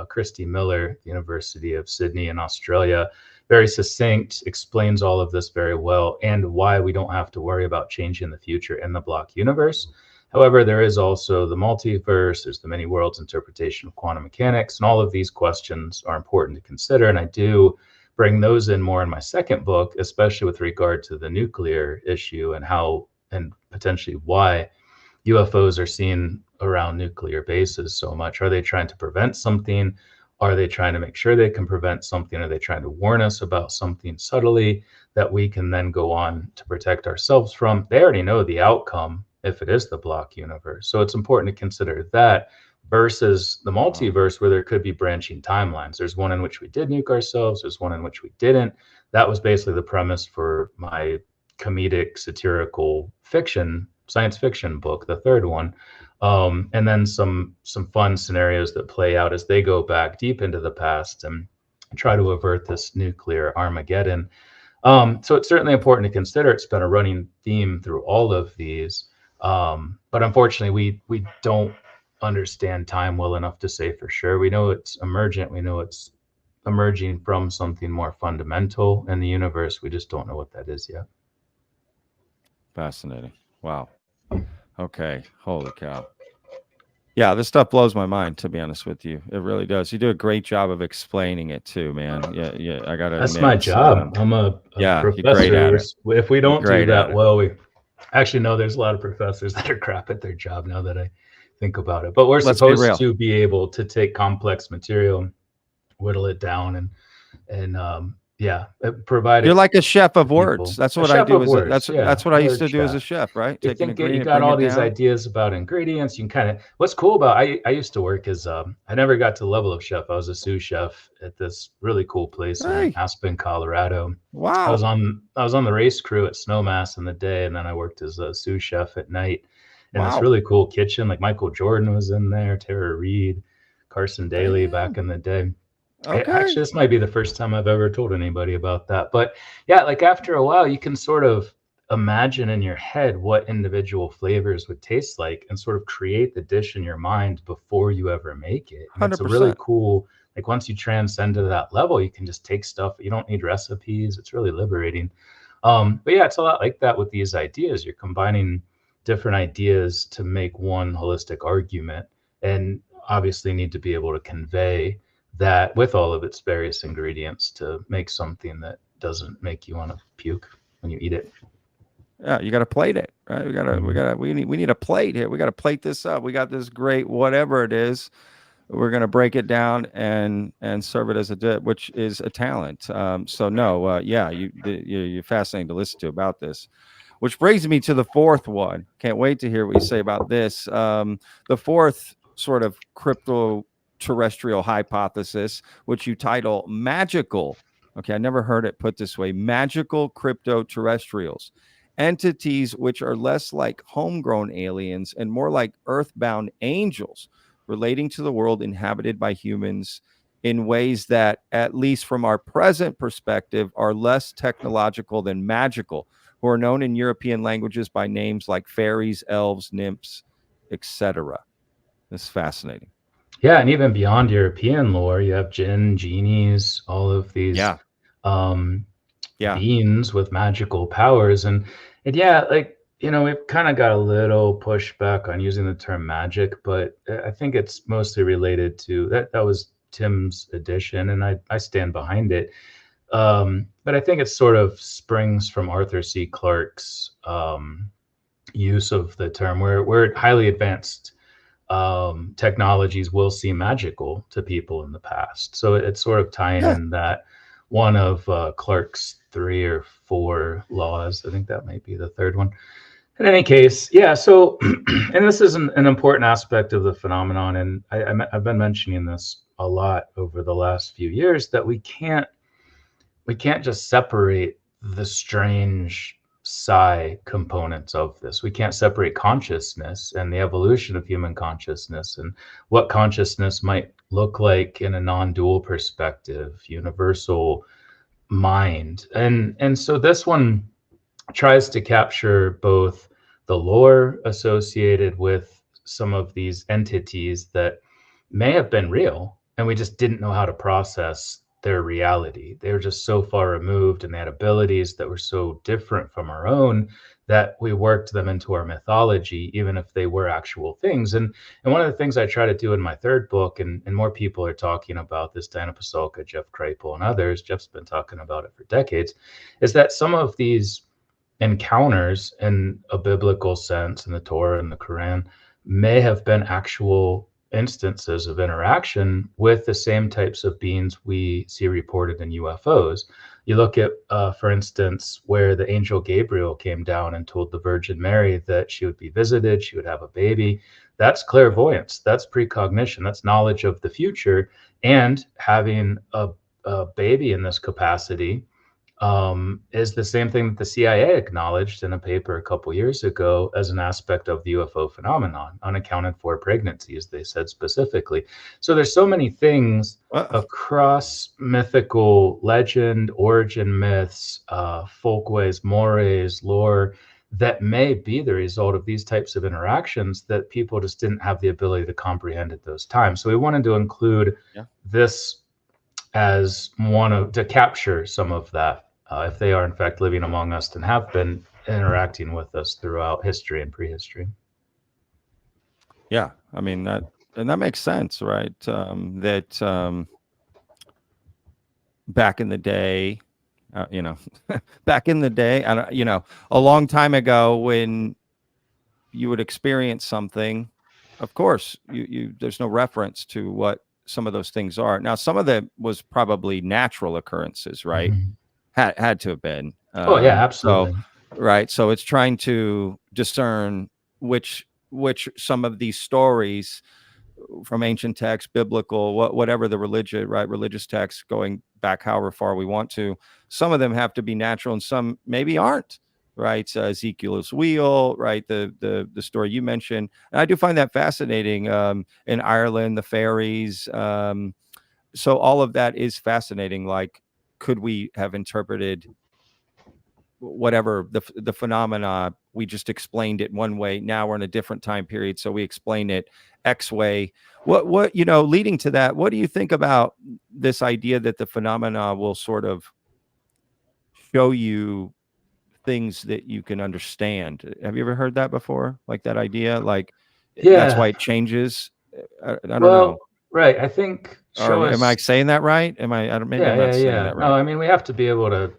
Speaker 9: Christy Miller, University of Sydney in Australia. Very succinct, explains all of this very well and why we don't have to worry about changing the future in the block universe. However, there is also the multiverse, there's the many worlds interpretation of quantum mechanics, and all of these questions are important to consider. And I do bring those in more in my second book, especially with regard to the nuclear issue and how and potentially why UFOs are seen around nuclear bases so much. Are they trying to prevent something? Are they trying to make sure they can prevent something? Are they trying to warn us about something subtly that we can then go on to protect ourselves from? They already know the outcome if it is the block universe. So it's important to consider that versus the multiverse, where there could be branching timelines. There's one in which we did nuke ourselves. There's one in which we didn't. That was basically the premise for my comedic satirical fiction, science fiction book, the third one. And then some fun scenarios that play out as they go back deep into the past and try to avert this nuclear Armageddon. So it's certainly important to consider. It's been a running theme through all of these. But unfortunately, we don't understand time well enough to say for sure. We know it's emergent. We know it's emerging from something more fundamental in the universe. We just don't know what that is yet.
Speaker 1: Fascinating. Wow. Okay. Holy cow. Yeah, this stuff blows my mind, to be honest with you. It really does. You do a great job of explaining it too, man. Yeah. I gotta.
Speaker 9: That's my job. I'm a professor. You're great at it. If we don't do that well, we actually know there's a lot of professors that are crap at their job now that I think about it. But we're supposed to be able to take complex material, whittle it down, and provide.
Speaker 1: You're like a chef of words. That's what I do. That's what I used to do as a chef, right?
Speaker 9: You think you got all these ideas about ingredients. You can kind of. What's cool about I used to work as I never got to the level of chef. I was a sous chef at this really cool place in Aspen, Colorado.
Speaker 1: Wow.
Speaker 9: I was on the race crew at Snowmass in the day, and then I worked as a sous chef at night. in this
Speaker 1: Wow.
Speaker 9: really cool kitchen. Like Michael Jordan was in there, Tara Reid, Carson Daly back in the day.
Speaker 1: Okay.
Speaker 9: Actually, this might be the first time I've ever told anybody about that. But yeah, like after a while, you can sort of imagine in your head what individual flavors would taste like and sort of create the dish in your mind before you ever make it. And it's a really
Speaker 1: 100%.
Speaker 9: cool, like once you transcend to that level, you can just take stuff. You don't need recipes. It's really liberating. But yeah, it's a lot like that with these ideas. You're combining different ideas to make one holistic argument, and obviously need to be able to convey that with all of its various ingredients to make something that doesn't make you want to puke when you eat it.
Speaker 1: Yeah, you got to plate it, right? We need a plate here. We got to plate this up. We got this great whatever it is. We're going to break it down and serve it as a dip, which is a talent. So no, yeah, you're fascinating to listen to about this. Which brings me to the fourth one. Can't wait to hear what you say about this. The fourth sort of crypto-terrestrial hypothesis, which you title magical. Okay, I never heard it put this way. Magical crypto-terrestrials. Entities which are less like homegrown aliens and more like earthbound angels relating to the world inhabited by humans in ways that, at least from our present perspective, are less technological than magical, who are known in European languages by names like fairies, elves, nymphs, etc. This is fascinating.
Speaker 9: Yeah, and even beyond European lore, you have jinn, genies, all of these um, beings with magical powers. And yeah, like, we've kind of got a little pushback on using the term magic, but I think it's mostly related to that. That was Tim's addition, and I stand behind it. But I think it sort of springs from Arthur C. Clarke's use of the term, where highly advanced technologies will seem magical to people in the past. So it's sort of tying in that one of Clarke's 3 or 4 laws. I think that might be the third one. In any case, yeah. So, and this is an important aspect of the phenomenon, and I've been mentioning this a lot over the last few years, that we can't just separate the strange psi components of this. We can't separate consciousness and the evolution of human consciousness and what consciousness might look like in a non-dual perspective, universal mind. And so this one tries to capture both the lore associated with some of these entities that may have been real, and we just didn't know how to process their reality. They were just so far removed, and they had abilities that were so different from our own that we worked them into our mythology, even if they were actual things. And one of the things I try to do in my third book, and more people are talking about this, Diana Pasulka, Jeff Kripal, and others, Jeff's been talking about it for decades, is that some of these encounters in a biblical sense in the Torah and the Quran may have been actual instances of interaction with the same types of beings we see reported in UFOs. You look at, for instance, where the angel Gabriel came down and told the Virgin Mary that she would be visited, she would have a baby. That's clairvoyance, that's precognition, that's knowledge of the future. And having a baby in this capacity is the same thing that the CIA acknowledged in a paper a couple years ago as an aspect of the UFO phenomenon, unaccounted for pregnancies, they said specifically. So there's so many things across mythical legend, origin myths, folkways, mores, lore, that may be the result of these types of interactions that people just didn't have the ability to comprehend at those times. So we wanted to include this as to capture some of that, if they are in fact living among us and have been interacting with us throughout history and prehistory.
Speaker 1: Yeah, I mean that makes sense, right? That back in the day, back in the day, a long time ago, when you would experience something, of course, there's no reference to what some of those things are. Now, some of them was probably natural occurrences, right?
Speaker 9: Mm-hmm.
Speaker 1: Had to have been.
Speaker 9: Oh yeah, absolutely.
Speaker 1: So it's trying to discern which some of these stories from ancient texts, biblical, whatever the religious texts, going back however far we want to, some of them have to be natural and some maybe aren't. right? Ezekiel's wheel, right? The story you mentioned. And I do find that fascinating. In Ireland, the fairies. So all of that is fascinating. Like, could we have interpreted whatever the phenomena, we just explained it one way, now we're in a different time period, so we explain it X way. What leading to that, what do you think about this idea that the phenomena will sort of show you things that you can understand? Have you ever heard that before, like that idea, like that's
Speaker 9: Yeah.
Speaker 1: why it changes? I don't
Speaker 9: Well,
Speaker 1: know,
Speaker 9: right. I think
Speaker 1: or
Speaker 9: show
Speaker 1: am I
Speaker 9: us.
Speaker 1: saying that right? I don't, maybe
Speaker 9: Yeah,
Speaker 1: I'm not
Speaker 9: yeah,
Speaker 1: saying
Speaker 9: yeah.
Speaker 1: that
Speaker 9: No,
Speaker 1: right.
Speaker 9: I mean we have to be able to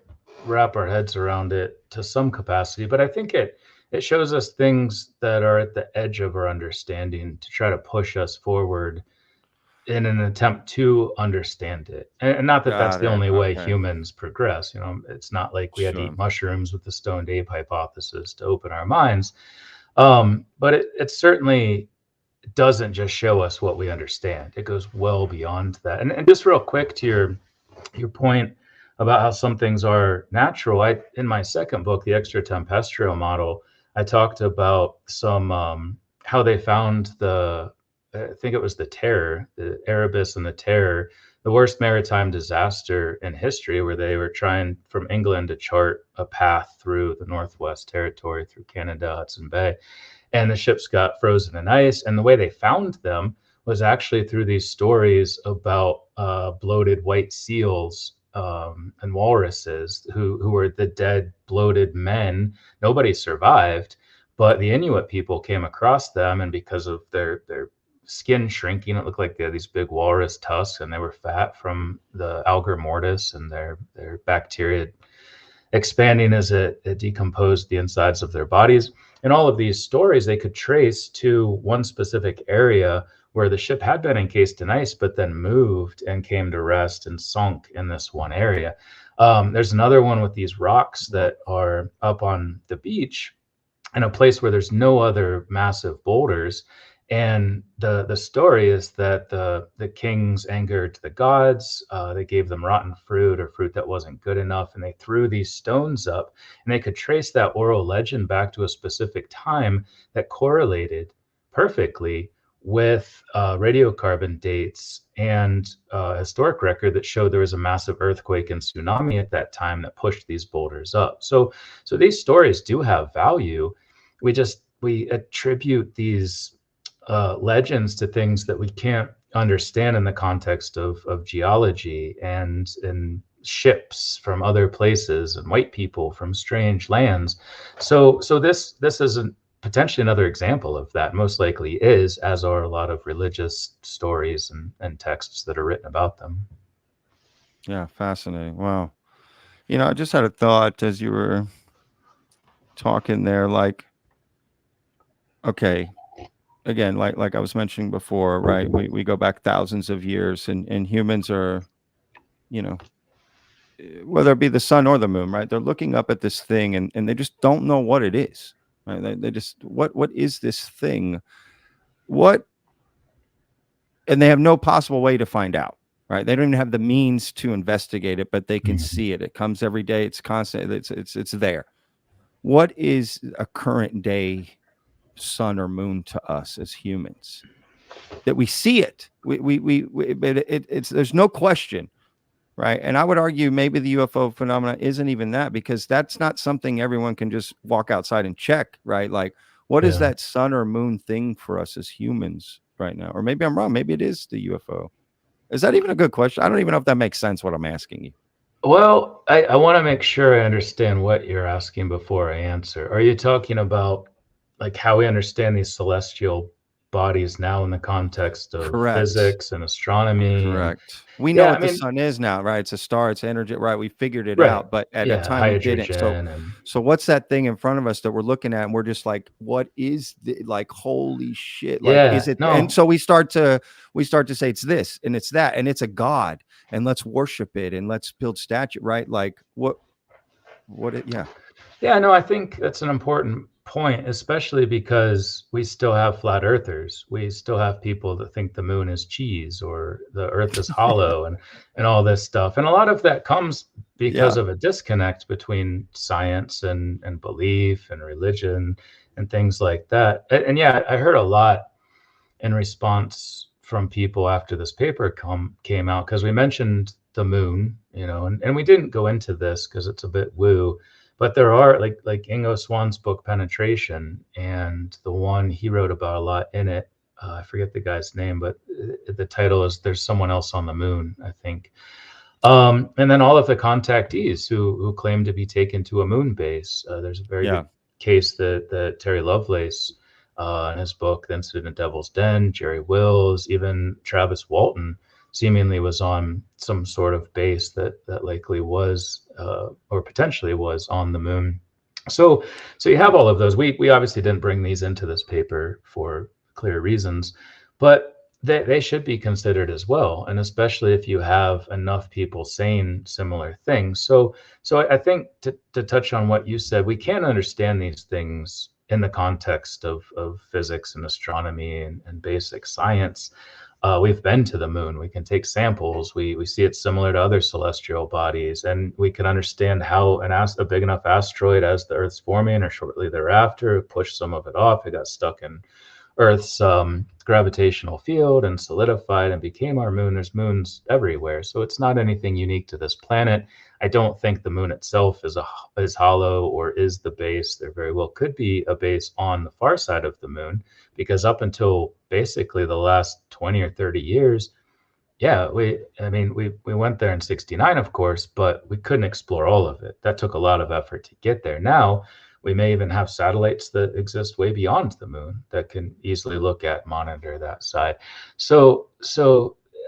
Speaker 9: wrap our heads around it to some capacity, but I think it shows us things that are at the edge of our understanding to try to push us forward in an attempt to understand it. And not that that's
Speaker 1: Got
Speaker 9: the
Speaker 1: it.
Speaker 9: only way
Speaker 1: Okay.
Speaker 9: humans progress. It's not like we had to
Speaker 1: Sure.
Speaker 9: eat mushrooms with the stoned ape hypothesis to open our minds. But it certainly doesn't just show us what we understand. It goes well beyond that. And just real quick to your point about how some things are natural. In my second book, the Extratempestrial model, I talked about some how they found I think it was the Terror, the Erebus and the Terror, the worst maritime disaster in history, where they were trying from England to chart a path through the Northwest Territory, through Canada, Hudson Bay, and the ships got frozen in ice. And the way they found them was actually through these stories about bloated white seals and walruses who were the dead bloated men. Nobody survived, but the Inuit people came across them, and because of their skin shrinking, it looked like they had these big walrus tusks, and they were fat from the algor mortis and their bacteria expanding as it decomposed the insides of their bodies. And all of these stories they could trace to one specific area where the ship had been encased in ice, but then moved and came to rest and sunk in this one area. There's another one with these rocks that are up on the beach in a place where there's no other massive boulders. And the story is that the kings angered the gods. They gave them rotten fruit or fruit that wasn't good enough, and they threw these stones up. And they could trace that oral legend back to a specific time that correlated perfectly with radiocarbon dates and historic record that showed there was a massive earthquake and tsunami at that time that pushed these boulders up. So these stories do have value. We attribute these legends to things that we can't understand in the context of geology and ships from other places and white people from strange lands. So this isn't potentially another example of that. Most likely is, as are a lot of religious stories and texts that are written about them.
Speaker 1: Yeah, fascinating. Wow. I just had a thought as you were talking there, like, okay, again, like I was mentioning before, right? We go back thousands of years, and humans are, you know, whether it be the sun or the moon, right? They're looking up at this thing, and they just don't know what it is, right? They just, what is this thing? What, and they have no possible way to find out, right? They don't even have the means to investigate it, but they can see it. It comes every day. It's constant. It's there. What is a current day sun or moon to us as humans? That we see it. But it's there's no question, right? And I would argue maybe the UFO phenomena isn't even that, because that's not something everyone can just walk outside and check, right? Like, what is
Speaker 9: Yeah.
Speaker 1: that sun or moon thing for us as humans right now? Or maybe I'm wrong. Maybe it is the UFO. Is that even a good question? I don't even know if that makes sense, what I'm asking you.
Speaker 9: Well, I want to make sure I understand what you're asking before I answer. Are you talking about like how we understand these celestial bodies now in the context of
Speaker 1: Correct.
Speaker 9: physics and astronomy? And
Speaker 1: Correct. We know
Speaker 9: yeah, I
Speaker 1: what the
Speaker 9: mean,
Speaker 1: sun is now, right? It's a star, it's energy, right? We figured it
Speaker 9: right.
Speaker 1: out, but at a
Speaker 9: Yeah,
Speaker 1: time we didn't. So
Speaker 9: hydrogen and
Speaker 1: what's that thing in front of us that we're looking at and we're just like, what is like, holy shit? Like,
Speaker 9: yeah,
Speaker 1: is it? And
Speaker 9: no.
Speaker 1: so we start to say it's this and it's that and it's a god, and let's worship it and let's build statue, right? Like yeah.
Speaker 9: Yeah, no, I think that's an important point, especially because we still have flat earthers. We still have people that think the moon is cheese or the earth is hollow and all this stuff. And a lot of that comes because of a disconnect between science and belief and religion and things like that. And yeah, I heard a lot in response from people after this paper came out, because we mentioned the moon, and we didn't go into this because it's a bit woo, but there are like Ingo Swann's book Penetration, and the one he wrote about a lot in it, I forget the guy's name, but the title is There's Someone Else on the Moon, I think. And then all of the contactees who claim to be taken to a moon base. There's a very good case that Terry Lovelace, in his book, The Incident at Devil's Den, Jerry Wills, even Travis Walton seemingly was on some sort of base that likely was, or potentially was, on the moon. So you have all of those. We obviously didn't bring these into this paper for clear reasons, but they should be considered as well, and especially if you have enough people saying similar things. So I think to touch on what you said, we can understand these things in the context of physics and astronomy and basic science. We've been to the moon. We can take samples. We see it similar to other celestial bodies, and we can understand how a big enough asteroid as the Earth's forming or shortly thereafter pushed some of it off. It got stuck in Earth's gravitational field and solidified and became our moon. There's moons everywhere, so it's not anything unique to this planet. I don't think the moon itself is hollow or is the base. There very well could be a base on the far side of the moon, because up until basically the last 20 or 30 years, we went there in '69, of course, but we couldn't explore all of it. That took a lot of effort to get there. Now we may even have satellites that exist way beyond the moon that can easily monitor that side. So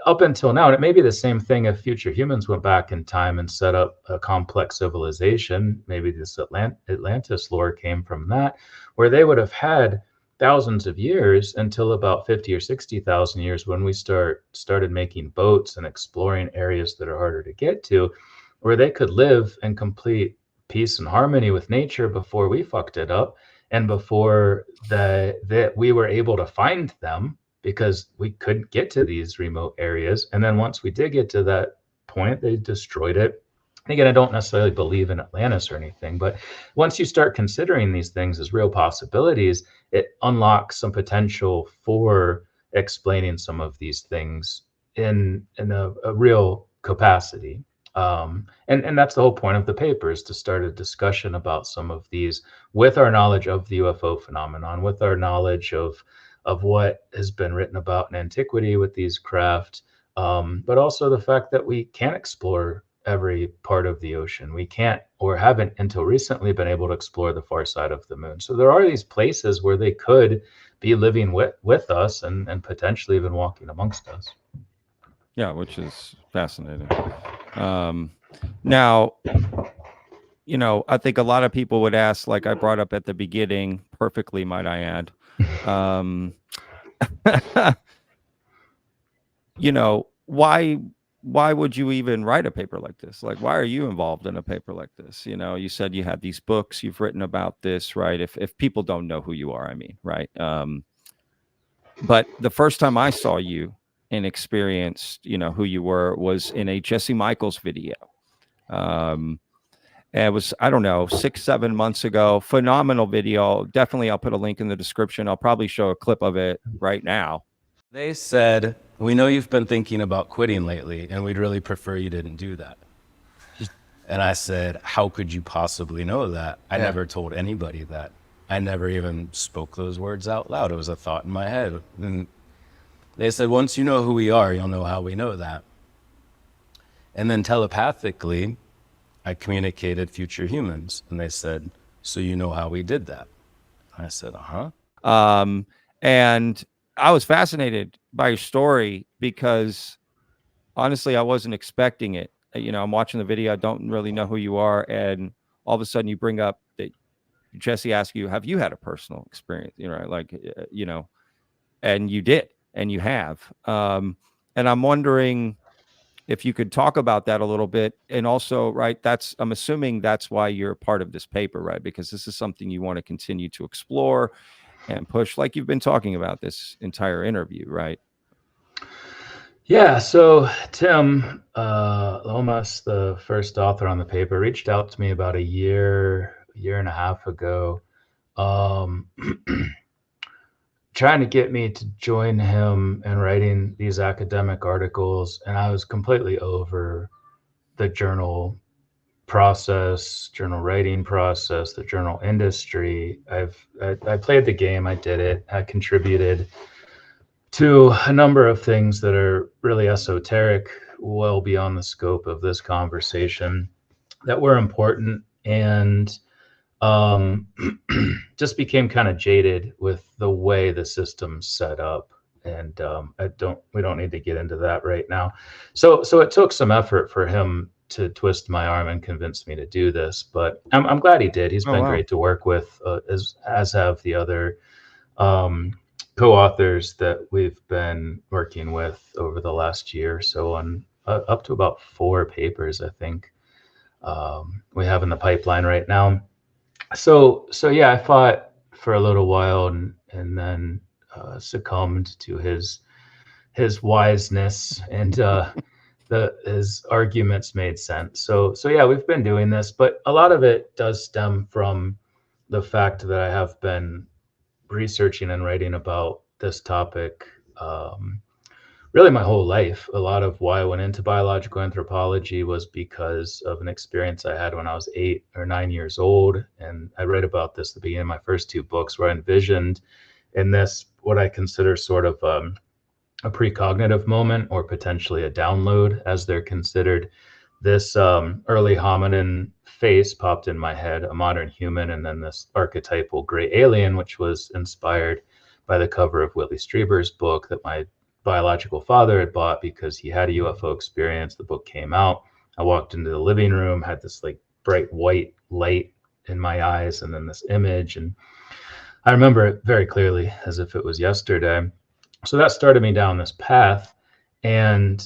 Speaker 9: up until now, and it may be the same thing if future humans went back in time and set up a complex civilization. Maybe this Atlantis lore came from that, where they would have had thousands of years until about 50 or 60,000 years when we started making boats and exploring areas that are harder to get to, where they could live in complete peace and harmony with nature before we fucked it up, and before that we were able to find them because we couldn't get to these remote areas. And then once we did get to that point, they destroyed it. Again, I don't necessarily believe in Atlantis or anything, but once you start considering these things as real possibilities, it unlocks some potential for explaining some of these things in a real capacity. And that's the whole point of the paper, is to start a discussion about some of these with our knowledge of the UFO phenomenon, with our knowledge of what has been written about in antiquity with these craft, but also the fact that we can't explore every part of the ocean. We can't, or haven't until recently, been able to explore the far side of the moon. So there are these places where they could be living with us and potentially even walking amongst us.
Speaker 1: Yeah, which is fascinating. Now, I think a lot of people would ask, like I brought up at the beginning, perfectly, might I add, why would you even write a paper like this? Like, why are you involved in a paper like this? You said you had these books, you've written about this, right? If people don't know who you are, I mean, right? But the first time I saw you and experienced, who you were, was in a Jesse Michaels video. And it was, I don't know, 6-7 months ago. Phenomenal video. Definitely, I'll put a link in the description. I'll probably show a clip of it right now.
Speaker 3: They said, "We know you've been thinking about quitting lately, and we'd really prefer you didn't do that." And I said, "How could you possibly know that? I never told anybody that. I never even spoke those words out loud. It was a thought in my head." And they said, "Once you know who we are, you'll know how we know that." And then telepathically, I communicated future humans, and they said, "So you know how we did that?" I said, "Uh-huh."
Speaker 1: And I was fascinated by your story because, honestly, I wasn't expecting it. I'm watching the video. I don't really know who you are. And all of a sudden you bring up that Jesse asked you, have you had a personal experience? And you did, and you have. And I'm wondering, if you could talk about that a little bit. And also, right, I'm assuming that's why you're a part of this paper, right? Because this is something you want to continue to explore and push, like you've been talking about this entire interview, right?
Speaker 9: Yeah, so Tim Lomas, the first author on the paper, reached out to me about a year and a half ago, trying to get me to join him in writing these academic articles. And I was completely over the journal process, journal writing process, the journal industry. I played the game, I did it, I contributed to a number of things that are really esoteric, well beyond the scope of this conversation, that were important, and just became kind of jaded with the way the system's set up. And we don't need to get into that right now. So it took some effort for him to twist my arm and convince me to do this, but I'm glad he did. He's been great to work with, as have the other co-authors that we've been working with over the last year. So on up to about 4 papers, I think, we have in the pipeline right now. So yeah, I fought for a little while and then succumbed to his wiseness, and his arguments made sense. So yeah, we've been doing this, but a lot of it does stem from the fact that I have been researching and writing about this topic really my whole life. A lot of why I went into biological anthropology was because of an experience I had when I was 8 or 9 years old. And I read about this at the beginning of my first 2 books, where I envisioned in this what I consider sort of a precognitive moment, or potentially a download, as they're considered. This early hominin face popped in my head, a modern human, and then this archetypal gray alien, which was inspired by the cover of Whitley Strieber's book that my biological father had bought because he had a UFO experience. The book came out. I walked into the living room, had this like bright white light in my eyes, and then this image. And I remember it very clearly, as if it was yesterday. So that started me down this path. And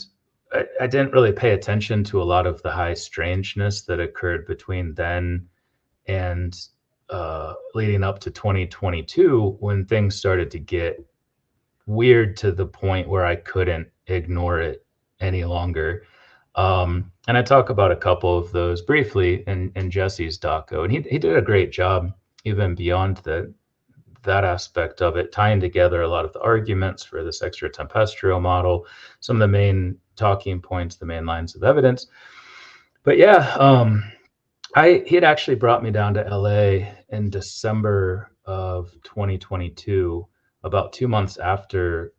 Speaker 9: I didn't really pay attention to a lot of the high strangeness that occurred between then and leading up to 2022, when things started to get weird to the point where I couldn't ignore it any longer. And I talk about a couple of those briefly in Jesse's doco, and he did a great job, even beyond that aspect of it, tying together a lot of the arguments for this extraterrestrial model, some of the main talking points, the main lines of evidence. But yeah, he had actually brought me down to LA in December of 2022, about 2 months after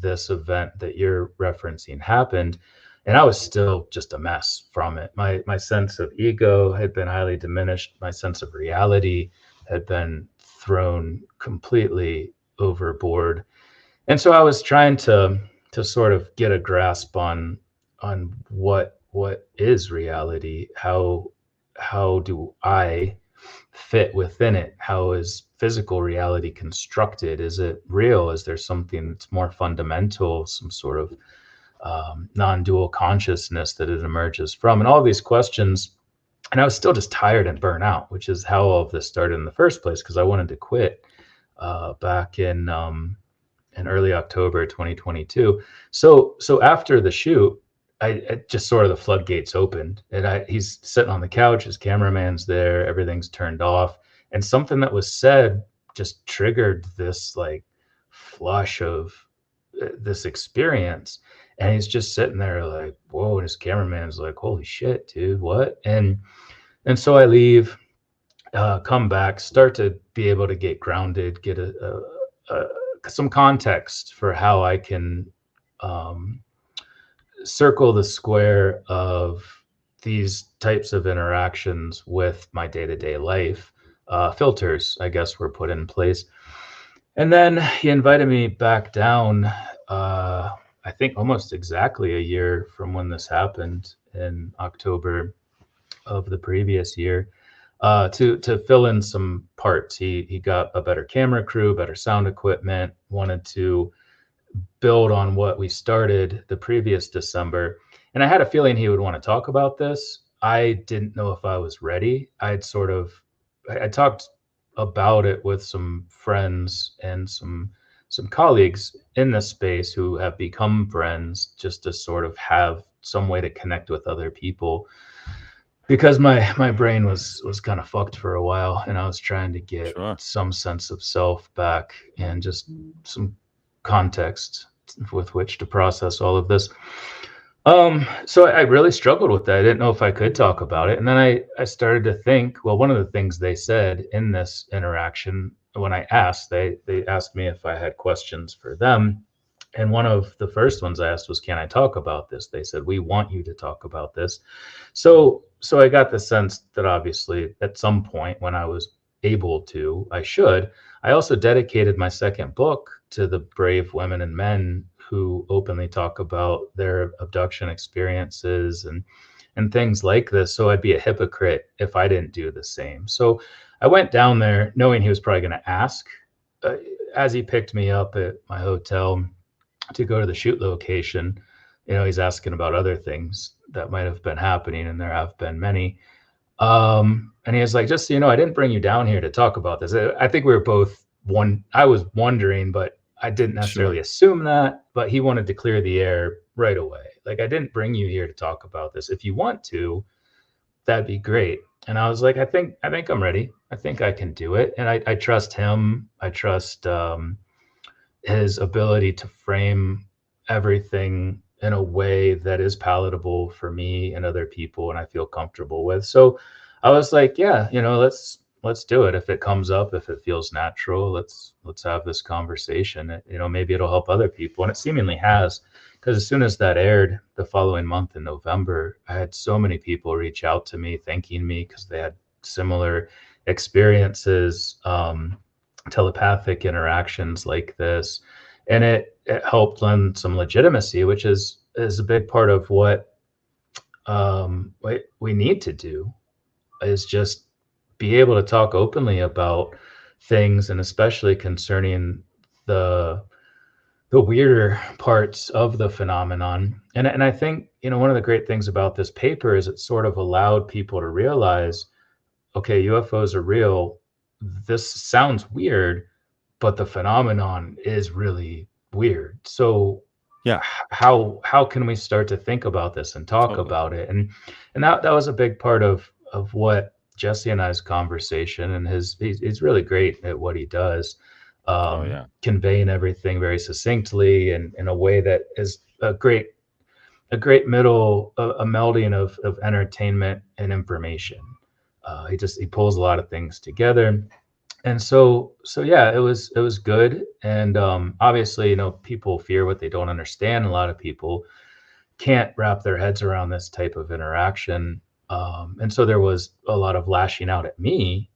Speaker 9: this event that you're referencing happened. And I was still just a mess from it. My sense of ego had been highly diminished. My sense of reality had been thrown completely overboard. And so I was trying to sort of get a grasp on what is reality? How do I fit within it? How is physical reality constructed? Is it real? Is there something that's more fundamental, some sort of non-dual consciousness that it emerges from? And all these questions. And I was still just tired and burnt out, which is how all of this started in the first place, because I wanted to quit back in early October 2022. So after the shoot, I just sort of the floodgates opened, and he's sitting on the couch, his cameraman's there, everything's turned off, and something that was said just triggered this like flush of this experience. And he's just sitting there like, whoa, and his cameraman's like, holy shit, dude, what? And so I leave, come back, start to be able to get grounded, get some context for how I can circle the square of these types of interactions with my day-to-day life. Filters, I guess, were put in place. And then he invited me back down, I think almost exactly a year from when this happened, in October of the previous year, to fill in some parts. He got a better camera crew, better sound equipment, wanted to build on what we started the previous December. And I had a feeling he would want to talk about this. I didn't know if I was ready. I talked about it with some friends and some colleagues in this space who have become friends, just to sort of have some way to connect with other people, because my brain was kind of fucked for a while, and I was trying to get some sense of self back and just some context with which to process all of this. So I really struggled with that. I didn't know if I could talk about it. And then I started to think, well, one of the things they said in this interaction, when I asked, they asked me if I had questions for them. And one of the first ones I asked was, can I talk about this? They said, we want you to talk about this. So I got the sense that obviously at some point when I was able to, I should. I also dedicated my second book to the brave women and men who openly talk about their abduction experiences and things like this. So I'd be a hypocrite if I didn't do the same. So I went down there knowing he was probably going to ask. As he picked me up at my hotel to go to the shoot location, he's asking about other things that might have been happening, and there have been many. And he was like, just so you know, I didn't bring you down here to talk about this. I think we were both I was wondering, but I didn't necessarily assume that, but he wanted to clear the air right away. Like, I didn't bring you here to talk about this. If you want to, that'd be great. And I was like, I think I'm ready. I think I can do it. And I trust him. I trust his ability to frame everything in a way that is palatable for me and other people, and I feel comfortable with. So I was like, yeah, let's do it. If it comes up, if it feels natural, let's have this conversation. Maybe it'll help other people. And it seemingly has, because as soon as that aired the following month in November, I had so many people reach out to me, thanking me because they had similar experiences, telepathic interactions like this. And it helped lend some legitimacy, which is a big part of what we need to do, is just be able to talk openly about things, and especially concerning the weirder parts of the phenomenon. And I think, one of the great things about this paper is it sort of allowed people to realize, okay, UFOs are real. This sounds weird, but the phenomenon is really weird. So
Speaker 1: yeah,
Speaker 9: how can we start to think about this and talk about it? And that was a big part of what Jesse and I's conversation, and he's really great at what he does, conveying everything very succinctly and in a way that is a great middle, a melding of entertainment and information. He pulls a lot of things together. And so yeah, it was good. And obviously, people fear what they don't understand. A lot of people can't wrap their heads around this type of interaction. And so there was a lot of lashing out at me,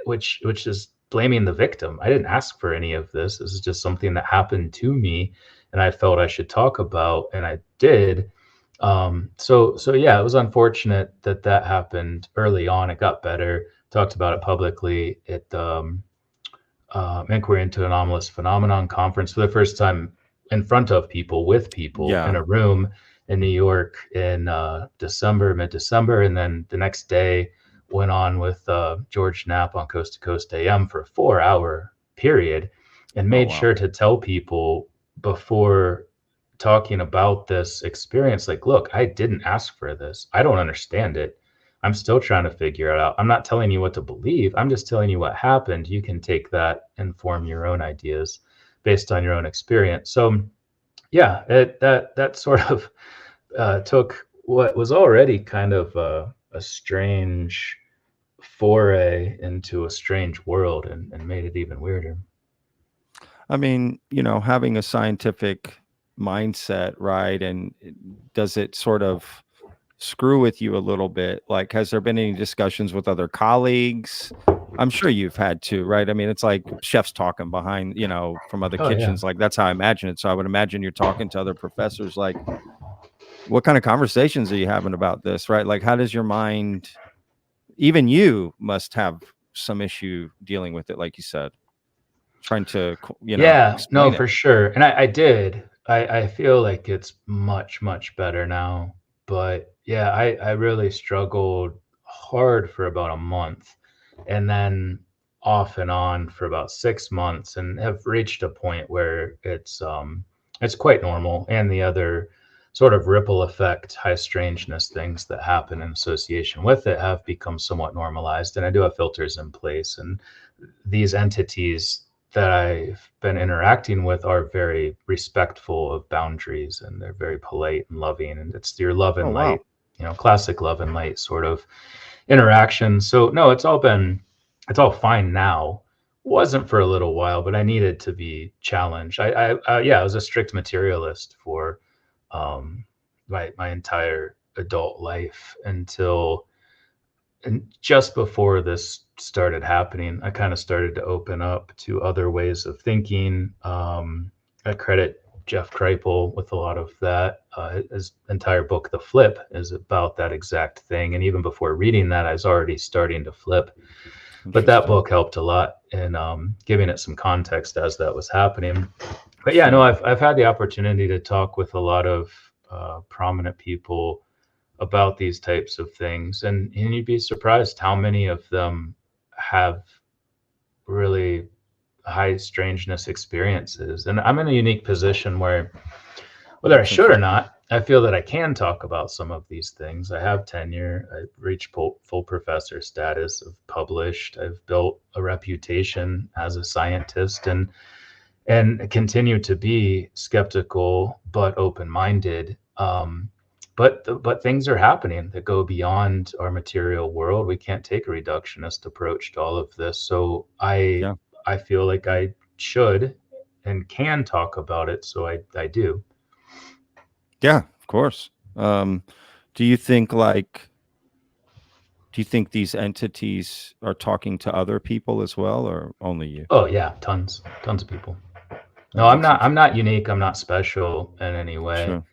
Speaker 9: which is blaming the victim. I didn't ask for any of this. This is just something that happened to me, and I felt I should talk about, and I did. So yeah, it was unfortunate that happened early on. It got better. Talked about it publicly at the Inquiry into Anomalous Phenomenon conference for the first time in front of people, with people in a room in New York in mid-December. And then the next day went on with George Knapp on Coast to Coast AM for a 4-hour period, and made sure to tell people before talking about this experience, like, look, I didn't ask for this. I don't understand it. I'm still trying to figure it out. I'm not telling you what to believe. I'm just telling you what happened. You can take that and form your own ideas based on your own experience. So yeah, that sort of took what was already kind of a strange foray into a strange world and made it even weirder.
Speaker 1: I mean, having a scientific mindset, right? And does it sort of screw with you a little bit? Like, has there been any discussions with other colleagues? I'm sure you've had to, right? I mean, it's like chefs talking behind, from other kitchens. Like, that's how I imagine it. So I would imagine you're talking to other professors. Like, what kind of conversations are you having about this, right? Like, how does your mind, even you must have some issue dealing with it, like you said, trying to,
Speaker 9: no, for sure. And I did. I feel like it's much, much better now. But yeah, I really struggled hard for about a month, and then off and on for about 6 months, and have reached a point where it's quite normal. And the other sort of ripple effect, high strangeness things that happen in association with it have become somewhat normalized. And I do have filters in place. And these entities that I've been interacting with are very respectful of boundaries, and they're very polite and loving. And it's your love and light, classic love and light sort of interaction. So no, it's all fine now. Wasn't for a little while, but I needed to be challenged. I was a strict materialist for my entire adult life until, and just before this started happening, I kind of started to open up to other ways of thinking. I credit Jeff Kripal with a lot of that. His entire book, The Flip, is about that exact thing. And even before reading that, I was already starting to flip. But that book helped a lot in giving it some context as that was happening. But yeah, no, I've had the opportunity to talk with a lot of prominent people about these types of things, and you'd be surprised how many of them have really high strangeness experiences. And I'm in a unique position where, whether I should or not, I feel that I can talk about some of these things. I have tenure. I've reached full professor status. I've published. I've built a reputation as a scientist, and continue to be skeptical but open-minded. But things are happening that go beyond our material world. We can't take a reductionist approach to all of this. So I feel like I should and can talk about it. So I do.
Speaker 1: Yeah, of course. Do you think these entities are talking to other people as well, or only you?
Speaker 9: Oh yeah, tons of people. No, I'm not unique. I'm not special in any way.
Speaker 1: Sure.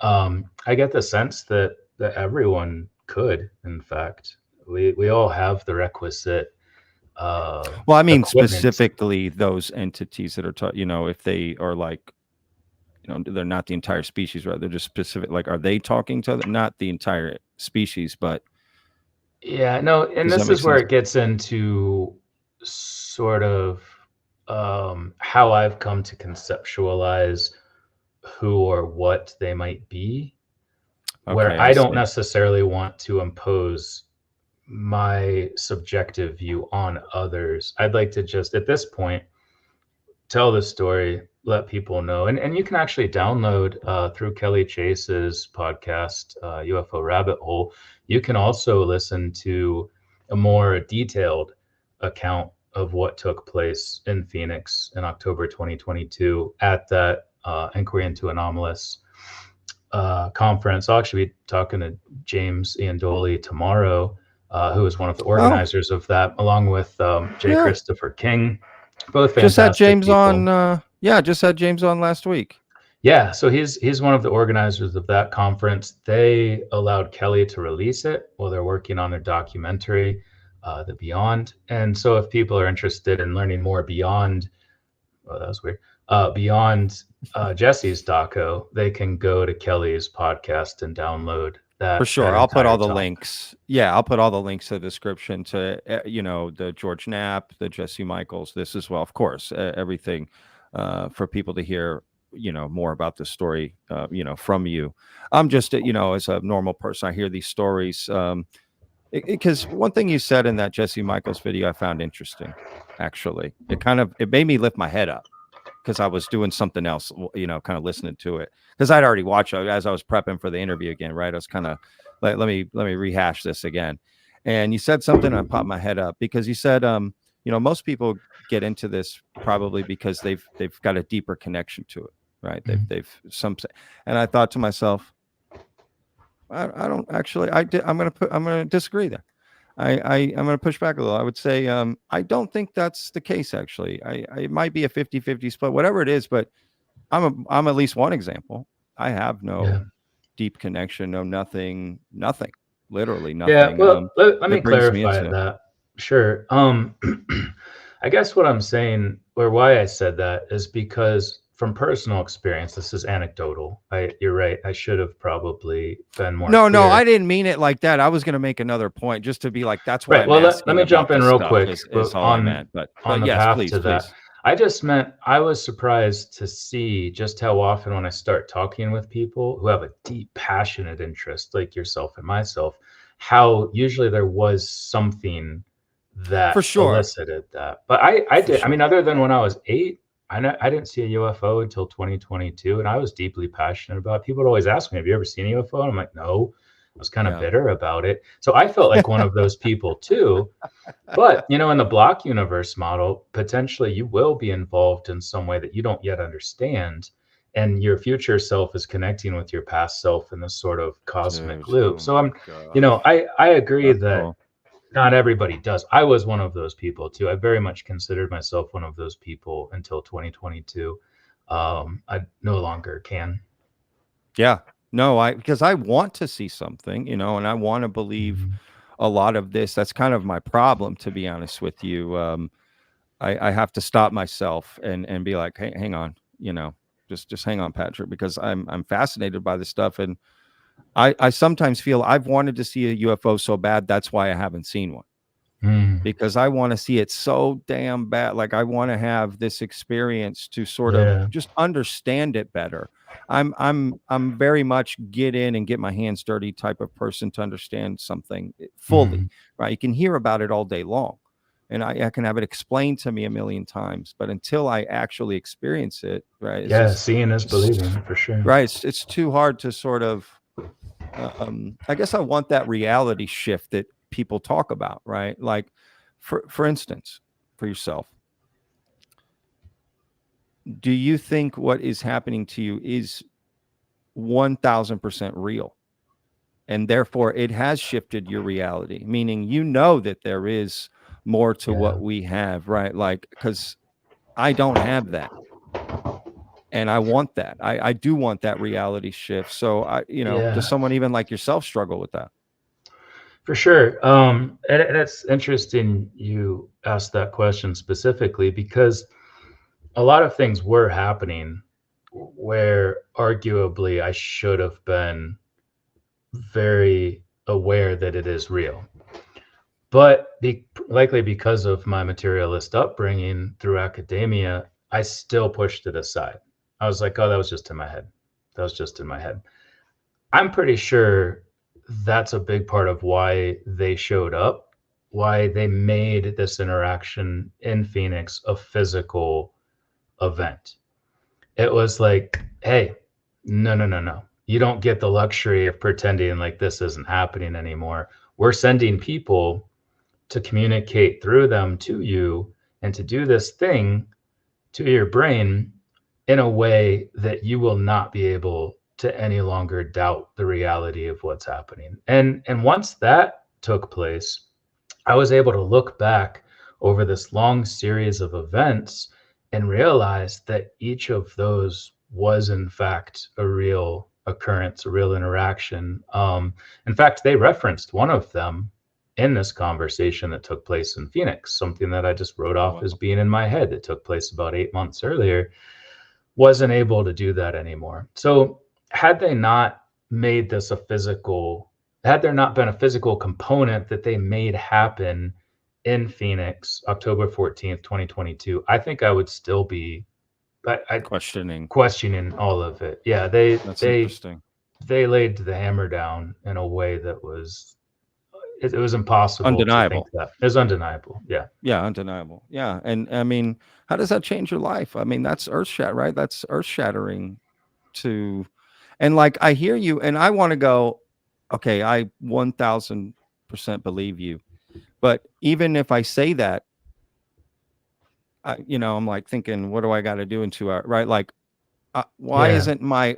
Speaker 9: I get the sense that everyone could, in fact, we all have the requisite.
Speaker 1: Well, I mean,
Speaker 9: equipment.
Speaker 1: specifically those entities that are, if they are like, they're not the entire species, right? They're just specific. Like, are they talking to not the entire species, but
Speaker 9: yeah, no, and this is where it gets into sort of how I've come to conceptualize who or what they might be, where I don't necessarily want to impose my subjective view on others. I'd like to just, at this point, tell the story, let people know. And you can actually download through Kelly Chase's podcast, UFO Rabbit Hole. You can also listen to a more detailed account of what took place in Phoenix in October 2022 at that Inquiry into Anomalous conference. I'll actually be talking to James Iandoli tomorrow, who is one of the organizers of that, along with J. Christopher King. Both fantastic
Speaker 1: just had James
Speaker 9: people.
Speaker 1: on. Just had James on last week.
Speaker 9: Yeah, so he's one of the organizers of that conference. They allowed Kelly to release it while they're working on their documentary, The Beyond. And so if people are interested in learning more beyond, that was weird, beyond Jesse's doco, they can go to Kelly's podcast and download that.
Speaker 1: For sure. I'll put all the links. Yeah, I'll put all the links to the description to, the George Knapp, the Jesse Michaels, this as well. Of course, everything for people to hear, more about this story, from you. I'm just, as a normal person, I hear these stories. Because one thing you said in that Jesse Michaels video, I found interesting, actually. It made me lift my head up because I was doing something else, kind of listening to it. Because I'd already watched it as I was prepping for the interview again, right? I was kind of like, let me rehash this again. And you said something, and I popped my head up because you said, most people get into this probably because they've got a deeper connection to it, right? And I thought to myself, I don't actually. I'm going to disagree there. I'm going to push back a little. I would say I don't think that's the case. Actually, it might be a 50-50 split, whatever it is. But I'm at least one example. I have no deep connection, no nothing, literally nothing.
Speaker 9: Yeah. Well, let me clarify that. Sure. I guess what I'm saying, or why I said that, is because from personal experience, this is anecdotal. You're right. I should have probably been more
Speaker 1: No,
Speaker 9: clear.
Speaker 1: I didn't mean it like that. I was going to make another point just to be like, that's why
Speaker 9: Right.
Speaker 1: I'm
Speaker 9: Well, let
Speaker 1: asking
Speaker 9: me jump
Speaker 1: about
Speaker 9: in
Speaker 1: this
Speaker 9: real
Speaker 1: stuff
Speaker 9: quick,
Speaker 1: is
Speaker 9: but
Speaker 1: all I meant. But
Speaker 9: on the
Speaker 1: yes,
Speaker 9: path
Speaker 1: please,
Speaker 9: to that,
Speaker 1: please.
Speaker 9: I just meant I was surprised to see just how often when I start talking with people who have a deep, passionate interest, like yourself and myself, how usually there was something
Speaker 1: For
Speaker 9: that
Speaker 1: sure.
Speaker 9: elicited that. But I
Speaker 1: For
Speaker 9: did. I mean,
Speaker 1: sure.
Speaker 9: other than when I was 8, I didn't see a UFO until 2022, and I was deeply passionate about it. People would always ask me, "Have you ever seen a UFO?" And I'm like, "No." I was kind of
Speaker 1: Yeah.
Speaker 9: bitter about it. So I felt like one of those people too. But, in the block universe model, potentially you will be involved in some way that you don't yet understand. And your future self is connecting with your past self in this sort of cosmic
Speaker 1: Dude,
Speaker 9: loop.
Speaker 1: oh
Speaker 9: So
Speaker 1: my gosh.
Speaker 9: I agree
Speaker 1: That's
Speaker 9: that
Speaker 1: cool.
Speaker 9: not everybody does. I was one of those people too. I very much considered myself one of those people until 2022. I no longer can.
Speaker 1: Yeah. No, because I want to see something, and I want to believe
Speaker 9: Mhm.
Speaker 1: a lot of this. That's kind of my problem, to be honest with you. I have to stop myself and be like, hey, hang on, just hang on, Patrick, because I'm fascinated by this stuff. And I sometimes feel I've wanted to see a UFO so bad. That's why I haven't seen one,
Speaker 9: Mm,
Speaker 1: because I want to see it so damn bad. Like I want to have this experience to sort of
Speaker 9: yeah.
Speaker 1: just understand it better. I'm very much get in and get my hands dirty type of person to understand something fully,
Speaker 9: Mhm.
Speaker 1: right? You can hear about it all day long, and I can have it explained to me a million times, but until I actually experience it, right? It's
Speaker 9: Yeah,
Speaker 1: just
Speaker 9: seeing is
Speaker 1: it's,
Speaker 9: believing for sure.
Speaker 1: right. It's too hard to sort of I guess I want that reality shift that people talk about, right? Like, for instance, for yourself, do you think what is happening to you is 1000% real? And therefore, it has shifted your reality, meaning that there is more to
Speaker 9: Yeah.
Speaker 1: what we have, right? Like, because I don't have that. And I want that. I do want that reality shift. So does
Speaker 9: Yeah.
Speaker 1: someone even like yourself struggle with that?
Speaker 9: For sure. And it's interesting you asked that question specifically because a lot of things were happening where arguably I should have been very aware that it is real. But likely because of my materialist upbringing through academia, I still pushed it aside. I was like, oh, that was just in my head. That was just in my head. I'm pretty sure that's a big part of why they showed up, why they made this interaction in Phoenix a physical event. It was like, hey, no, no, no, no. You don't get the luxury of pretending like this isn't happening anymore. We're sending people to communicate through them to you and to do this thing to your brain in a way that you will not be able to any longer doubt the reality of what's happening. And once that took place, I was able to look back over this long series of events and realize that each of those was in fact a real occurrence, a real interaction. In fact, they referenced one of them in this conversation that took place in Phoenix, something that I just wrote off as
Speaker 1: Wow.
Speaker 9: being in my head that took place about 8 months earlier. Wasn't able to do that anymore. So had they not made this a physical, had there not been a physical component that they made happen in Phoenix, October 14th, 2022, I think I would still be
Speaker 1: Questioning.
Speaker 9: questioning all of it. Yeah, they
Speaker 1: That's
Speaker 9: they
Speaker 1: interesting.
Speaker 9: they laid the hammer down in a way that was it was impossible to think
Speaker 1: Undeniable.
Speaker 9: that. It was undeniable. Yeah.
Speaker 1: Yeah, undeniable. Yeah, and I mean, how does that change your life? I mean, that's right? That's earth shattering to, and like I hear you, and I want to go, okay, I 1000% believe you, but even if I say that, I'm like thinking, what do I got to do in 2 hours, right? Like,
Speaker 9: Yeah.
Speaker 1: why isn't my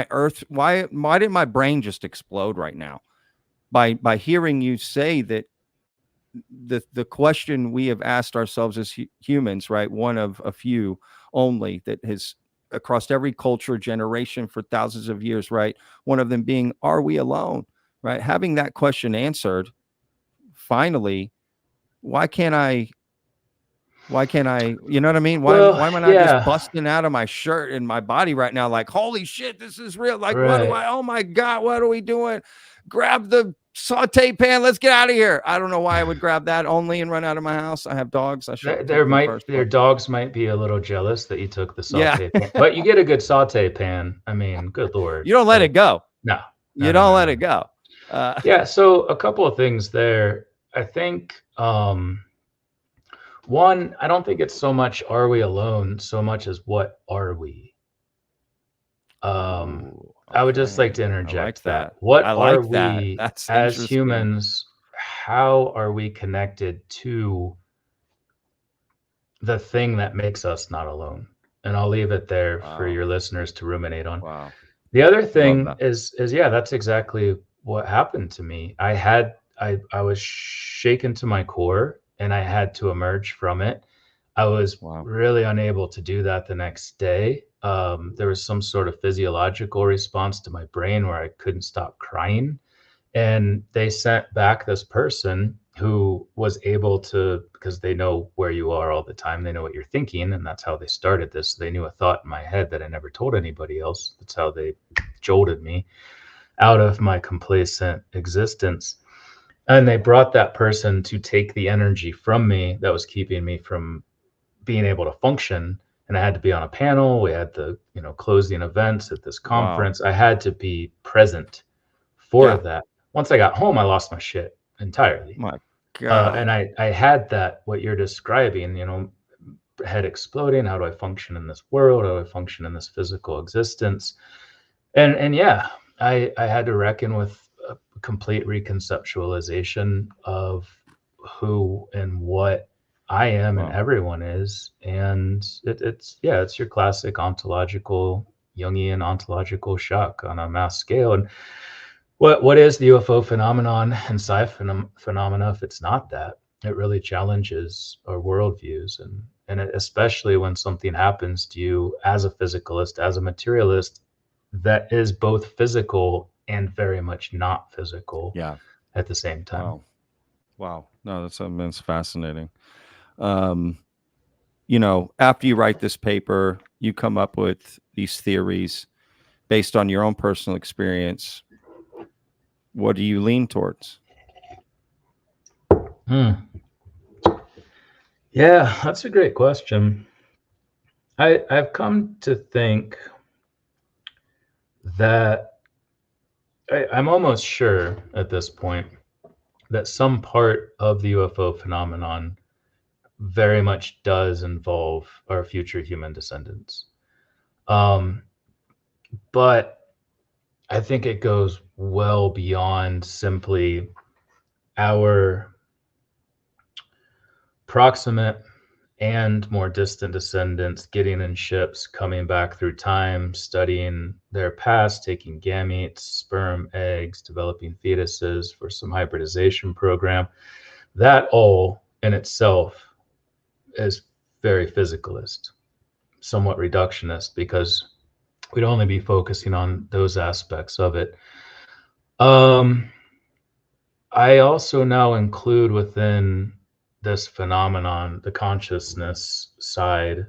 Speaker 1: earth, why didn't my brain just explode right now by hearing you say that the question we have asked ourselves as humans, right? One of a few only that has across every culture, generation for thousands of years, right? One of them being, are we alone? Right? Having that question answered, finally, why can't I Why can't I, you know what I mean?
Speaker 9: Well,
Speaker 1: Why am I not just
Speaker 9: yeah,
Speaker 1: busting out of my shirt and my body right now? Like, holy shit, this is real. Like,
Speaker 9: right.
Speaker 1: oh my God, what are we doing? Grab the saute pan. Let's get out of here. I don't know why I would grab that only and run out of my house. I have dogs. I should have taken them first.
Speaker 9: Their dogs might be a little jealous that you took the
Speaker 1: Yeah.
Speaker 9: saute pan, but you get a good saute pan. I mean, good Lord.
Speaker 1: You don't let it go.
Speaker 9: No.
Speaker 1: You don't let it go.
Speaker 9: Yeah. So a couple of things there. I think, one, I don't think it's so much are we alone, so much as what are we? I would just like to interject that. What are we as humans? How are we connected to the thing that makes us not alone? And I'll leave it there for your listeners to ruminate on.
Speaker 1: Wow.
Speaker 9: The other thing is yeah, that's exactly what happened to me. I was shaken to my core and I had to emerge from it. I was really unable to do that the next day. There was some sort of physiological response to my brain where I couldn't stop crying. And they sent back this person who was able to, because they know where you are all the time, they know what you're thinking, and that's how they started this. They knew a thought in my head that I never told anybody else. That's how they jolted me out of my complacent existence. And they brought that person to take the energy from me that was keeping me from being able to function. And I had to be on a panel. We had the, closing events at this conference. I had to be present for that. Once I got home, I lost my shit entirely.
Speaker 1: My God.
Speaker 9: And I had that, what you're describing, head exploding. How do I function in this world? How do I function in this physical existence? And yeah, I had to reckon with a complete reconceptualization of who and what I am and everyone is. And it's your classic ontological, Jungian ontological shock on a mass scale. And what is the UFO phenomenon and phenomena if it's not that? It really challenges our worldviews, and especially when something happens to you as a physicalist, as a materialist, that is both physical and very much not physical at the same time.
Speaker 1: Wow. No, that's fascinating. After you write this paper, you come up with these theories based on your own personal experience. What do you lean towards?
Speaker 9: Yeah, that's a great question. I've come to think that I'm almost sure at this point that some part of the UFO phenomenon very much does involve our future human descendants. But I think it goes well beyond simply our proximate and more distant descendants getting in ships, coming back through time, studying their past, taking gametes, sperm, eggs, developing fetuses for some hybridization program. That all in itself is very physicalist, somewhat reductionist, because we'd only be focusing on those aspects of it. I also now include within this phenomenon the consciousness side,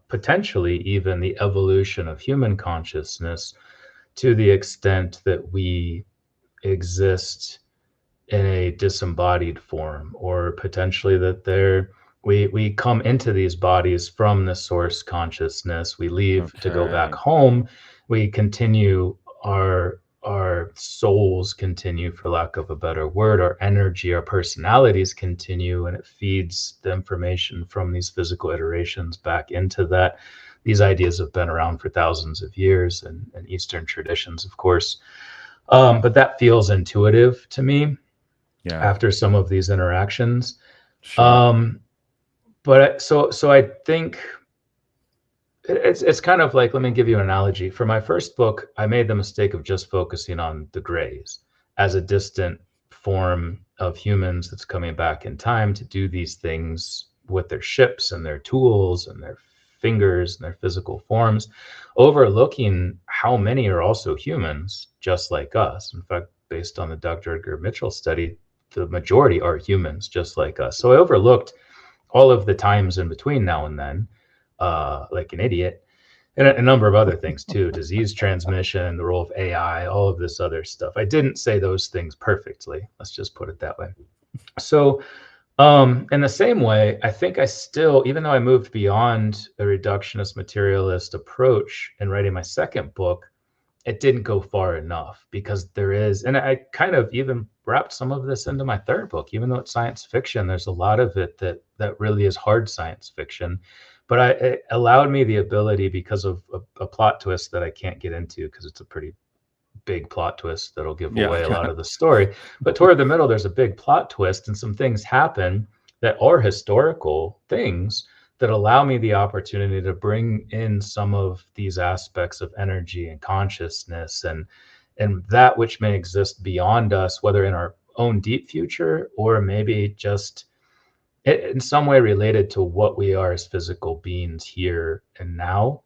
Speaker 9: potentially even the evolution of human consciousness, to the extent that we exist in a disembodied form, or potentially that we come into these bodies from the source consciousness. We leave to go back home. We continue, our souls continue, for lack of a better word, our energy, our personalities continue, and it feeds the information from these physical iterations back into that. These ideas have been around for thousands of years, and Eastern traditions, of course. But that feels intuitive to me after some of these interactions. But so I think it's kind of like, let me give you an analogy. For my first book, I made the mistake of just focusing on the Greys as a distant form of humans that's coming back in time to do these things with their ships and their tools and their fingers and their physical forms, overlooking how many are also humans just like us. In fact, based on the Dr. Edgar Mitchell study, the majority are humans just like us. So I overlooked all of the times in between now and then, like an idiot, and a number of other things too, disease transmission, the role of AI, all of this other stuff. I didn't say those things perfectly. Let's just put it that way. So, in the same way, I think I still, even though I moved beyond a reductionist materialist approach in writing my second book, it didn't go far enough, because there is, and I kind of even wrapped some of this into my third book, even though it's science fiction, there's a lot of it that really is hard science fiction. But it allowed me the ability, because of a plot twist that I can't get into because it's a pretty big plot twist that'll give away a lot of the story. But toward the middle, there's a big plot twist, and some things happen that are historical things that allow me the opportunity to bring in some of these aspects of energy and consciousness and that which may exist beyond us, whether in our own deep future or maybe just in some way related to what we are as physical beings here and now,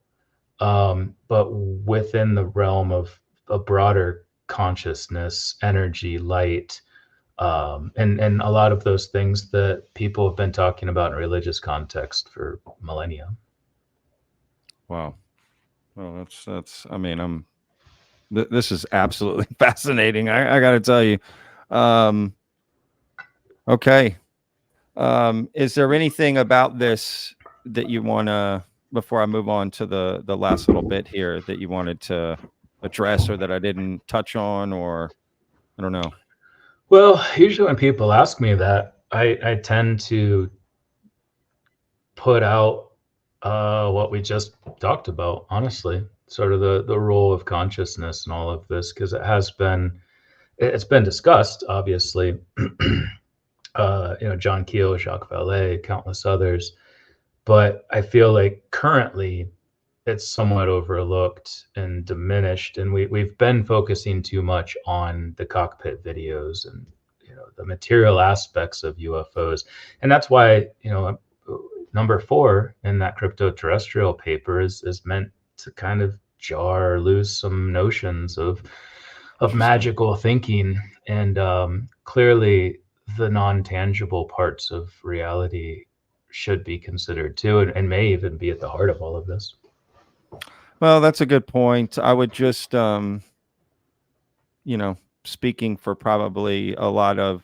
Speaker 9: but within the realm of a broader consciousness, energy, light, and a lot of those things that people have been talking about in religious context for millennia.
Speaker 1: Wow. Well, that's. I mean, this is absolutely fascinating. I got to tell you. Okay. Is there anything about this that you want to, before I move on to the last little bit here, that you wanted to address or that I didn't touch on, or I don't know?
Speaker 9: Well, usually when people ask me that, I tend to put out what we just talked about, honestly, sort of the role of consciousness and all of this, because it's been discussed, obviously. John Keel, Jacques Vallée, countless others. But I feel like currently it's somewhat overlooked and diminished, and we've been focusing too much on the cockpit videos and the material aspects of UFOs, and that's why number 4 in that Cryptoterrestrial paper is meant to kind of jar or lose some notions of magical thinking, and clearly the non-tangible parts of reality should be considered too, and may even be at the heart of all of this.
Speaker 1: Well, that's a good point. I would just, speaking for probably a lot of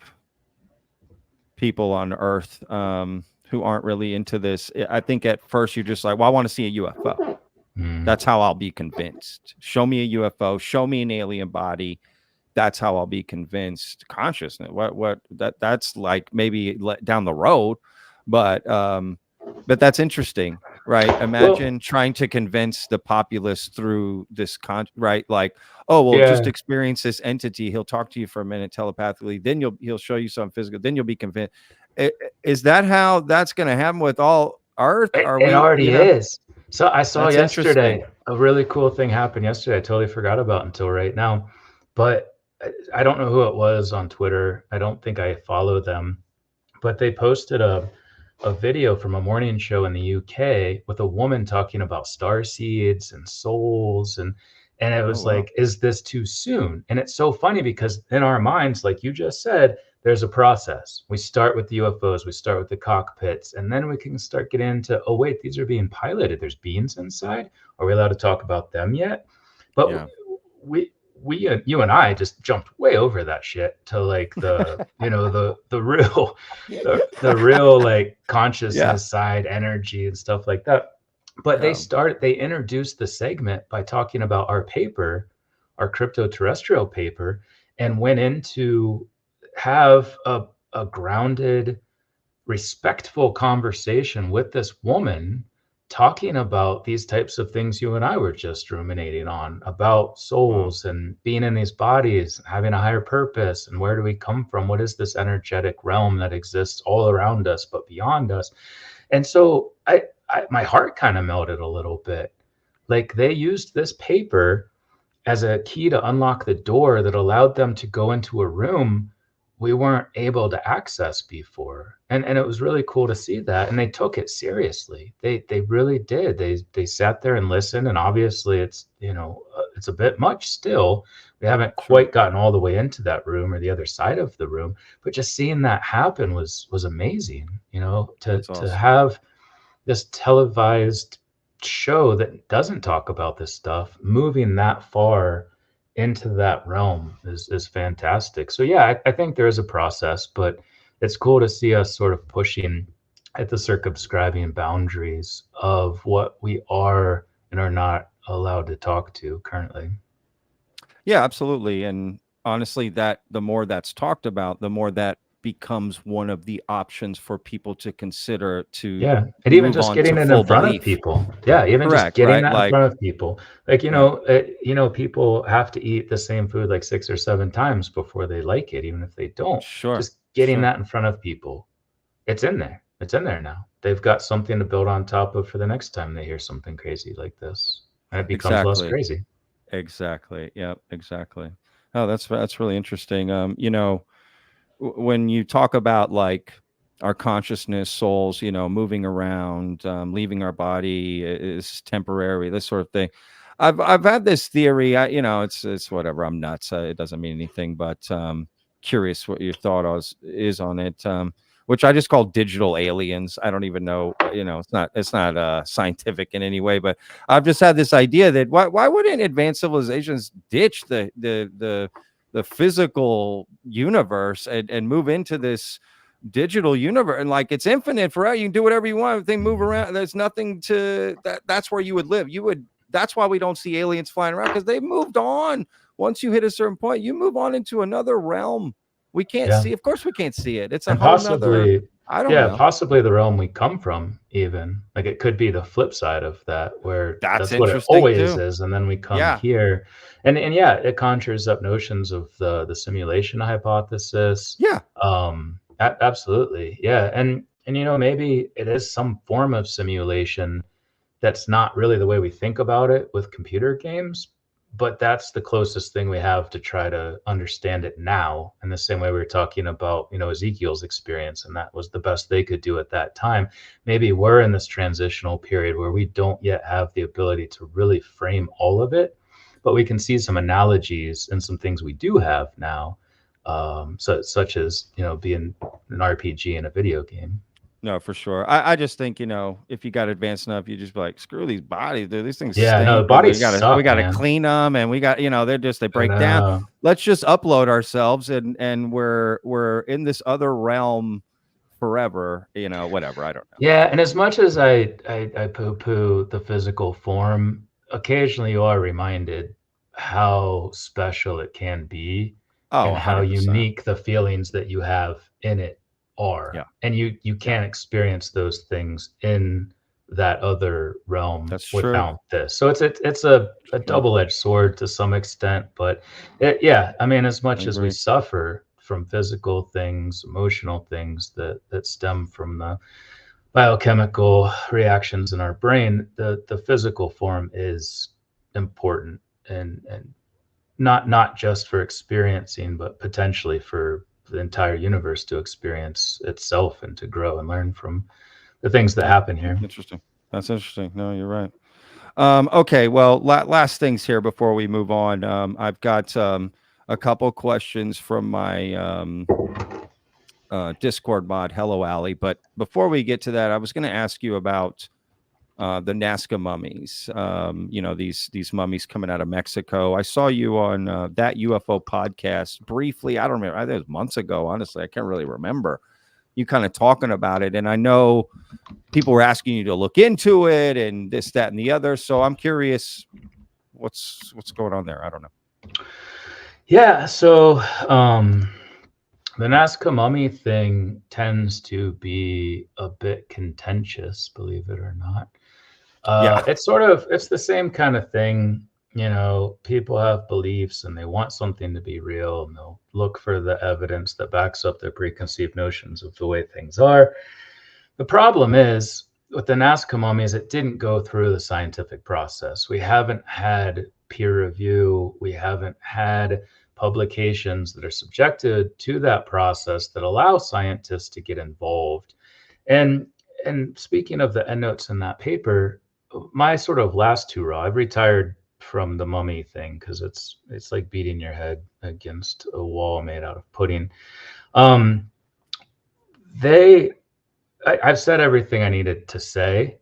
Speaker 1: people on Earth who aren't really into this, I think at first you're just like, well, I want to see a UFO. That's how I'll be convinced. Show me a UFO, show me an alien body. That's how I'll be convinced. Consciousness, that's like maybe down the road, but that's interesting, right? Imagine trying to convince the populace through this right? Like, oh, well, just experience this entity. He'll talk to you for a minute telepathically. Then he'll show you something physical. Then you'll be convinced. Is that how that's going to happen with all Earth?
Speaker 9: It already is. So I saw yesterday a really cool thing happen yesterday. I totally forgot about until right now, but I don't know who it was on Twitter. I don't think I follow them, but they posted a video from a morning show in the UK with a woman talking about star seeds and souls, and it was like, is this too soon? And it's so funny because in our minds, like you just said, there's a process. We start with the UFOs, we start with the cockpits, and then we can start getting into, oh wait, these are being piloted. There's beings inside. Are we allowed to talk about them yet? But you and I just jumped way over that shit to like the the real like consciousness side, energy and stuff like that. But they introduced the segment by talking about our paper, our Cryptoterrestrial paper, and went into have a grounded, respectful conversation with this woman talking about these types of things you and I were just ruminating on, about souls and being in these bodies, having a higher purpose, and where do we come from? What is this energetic realm that exists all around us but beyond us? And so I my heart kind of melted a little bit. Like, they used this paper as a key to unlock the door that allowed them to go into a room we weren't able to access before. And it was really cool to see that. And they took it seriously. They really did. They sat there and listened. And obviously it's, it's a bit much still, We haven't quite gotten all the way into that room or the other side of the room, but just seeing that happen was amazing. You know, to
Speaker 1: That's awesome.
Speaker 9: have this televised show that doesn't talk about this stuff moving that far into that realm is fantastic. So yeah, I think there is a process, but it's cool to see us sort of pushing at the circumscribing boundaries of what we are and are not allowed to talk to currently.
Speaker 1: Yeah, absolutely. And honestly, that the more that's talked about, the more that becomes one of the options for people to consider to
Speaker 9: Yeah, and even
Speaker 1: move
Speaker 9: just
Speaker 1: on to
Speaker 9: getting it
Speaker 1: full
Speaker 9: in front of
Speaker 1: belief.
Speaker 9: people. Yeah, even just
Speaker 1: Correct,
Speaker 9: getting
Speaker 1: right?
Speaker 9: that in
Speaker 1: Like,
Speaker 9: front of people. Like,
Speaker 1: yeah,
Speaker 9: people have to eat the same food like 6 or 7 times before they like it, even if they don't.
Speaker 1: sure,
Speaker 9: Just getting
Speaker 1: sure.
Speaker 9: that in front of people. It's in there. It's in there now. They've got something to build on top of for the next time they hear something crazy like this, and it becomes less
Speaker 1: Exactly.
Speaker 9: crazy.
Speaker 1: Exactly. Yep, exactly. Oh, that's really interesting. When you talk about like our consciousness, souls, moving around, leaving our body is temporary, this sort of thing. I've had this theory. It's whatever. I'm nuts. It doesn't mean anything, but curious what your is on it. Which I just call digital aliens. I don't even know. It's not scientific in any way, but I've just had this idea that why wouldn't advanced civilizations ditch the physical universe and move into this digital universe, and like it's infinite forever. You can do whatever you want. Everything move around. There's nothing to that's where you would live. That's why we don't see aliens flying around, because they've moved on. Once you hit a certain point, you move on into another realm. We can't
Speaker 9: Yeah.
Speaker 1: see. Of course we can't see it. It's a
Speaker 9: And
Speaker 1: whole nother,
Speaker 9: possibly,
Speaker 1: I don't
Speaker 9: yeah,
Speaker 1: know.
Speaker 9: possibly the realm we come from, even. Like it could be the flip side of that, where
Speaker 1: That's
Speaker 9: that's what it
Speaker 1: interesting
Speaker 9: always
Speaker 1: too.
Speaker 9: is, and then we come
Speaker 1: Yeah.
Speaker 9: here. And yeah, it conjures up notions of the simulation hypothesis.
Speaker 1: Yeah.
Speaker 9: Absolutely. Yeah. And maybe it is some form of simulation that's not really the way we think about it with computer games, but that's the closest thing we have to try to understand it now, in the same way we were talking about Ezekiel's experience, and that was the best they could do at that time. Maybe we're in this transitional period where we don't yet have the ability to really frame all of it, but we can see some analogies and some things we do have now, such as being an RPG in a video game.
Speaker 1: No, for sure. I just think, if you got advanced enough, you just be like, screw these bodies, dude. These things
Speaker 9: Yeah, no, the
Speaker 1: stink, and we
Speaker 9: bodies
Speaker 1: gotta we
Speaker 9: suck,
Speaker 1: gotta
Speaker 9: man.
Speaker 1: clean them, and we got, they
Speaker 9: I
Speaker 1: break down.
Speaker 9: know.
Speaker 1: Let's just upload ourselves, and we're in this other realm forever. Whatever. I don't know.
Speaker 9: Yeah, and as much as I poo-poo the physical form, occasionally you are reminded how special it can be
Speaker 1: Oh,
Speaker 9: and how
Speaker 1: 100%.
Speaker 9: unique the feelings that you have in it are.
Speaker 1: Yeah.
Speaker 9: And you
Speaker 1: Yeah.
Speaker 9: can't experience those things in that other realm
Speaker 1: That's true.
Speaker 9: without this. So it's a
Speaker 1: True.
Speaker 9: double-edged sword to some extent, but I mean, as much
Speaker 1: I
Speaker 9: as we
Speaker 1: agree.
Speaker 9: suffer from physical things, emotional things that stem from the biochemical reactions in our brain, the physical form is important, and not just for experiencing, but potentially for the entire universe to experience itself and to grow and learn from the things that
Speaker 1: Yeah.
Speaker 9: happen here.
Speaker 1: Interesting. That's interesting. No, you're right. Okay, well, last things here before we move on. I've got a couple questions from my Discord mod, Hello Alley. But before we get to that, I was going to ask you about the Nazca mummies. These mummies coming out of Mexico. I saw you on that UFO podcast briefly. I don't remember. I think it was months ago. Honestly, I can't really remember. You kind of talking about it, and I know people were asking you to look into it and this, that, and the other. So I'm curious, what's going on there? I don't know.
Speaker 9: Yeah, so the Nazca mummy thing tends to be a bit contentious, believe it or not.
Speaker 1: Yeah.
Speaker 9: It's the same kind of thing. People have beliefs and they want something to be real, and they'll look for the evidence that backs up their preconceived notions of the way things are. The problem is with the Nazca mummies, it didn't go through the scientific process. We haven't had peer review. We haven't had publications that are subjected to that process that allow scientists to get involved. And speaking of the endnotes in that paper, my sort of last hurrah, I've retired from the mummy thing, because it's like beating your head against a wall made out of pudding. I've said everything I needed to say.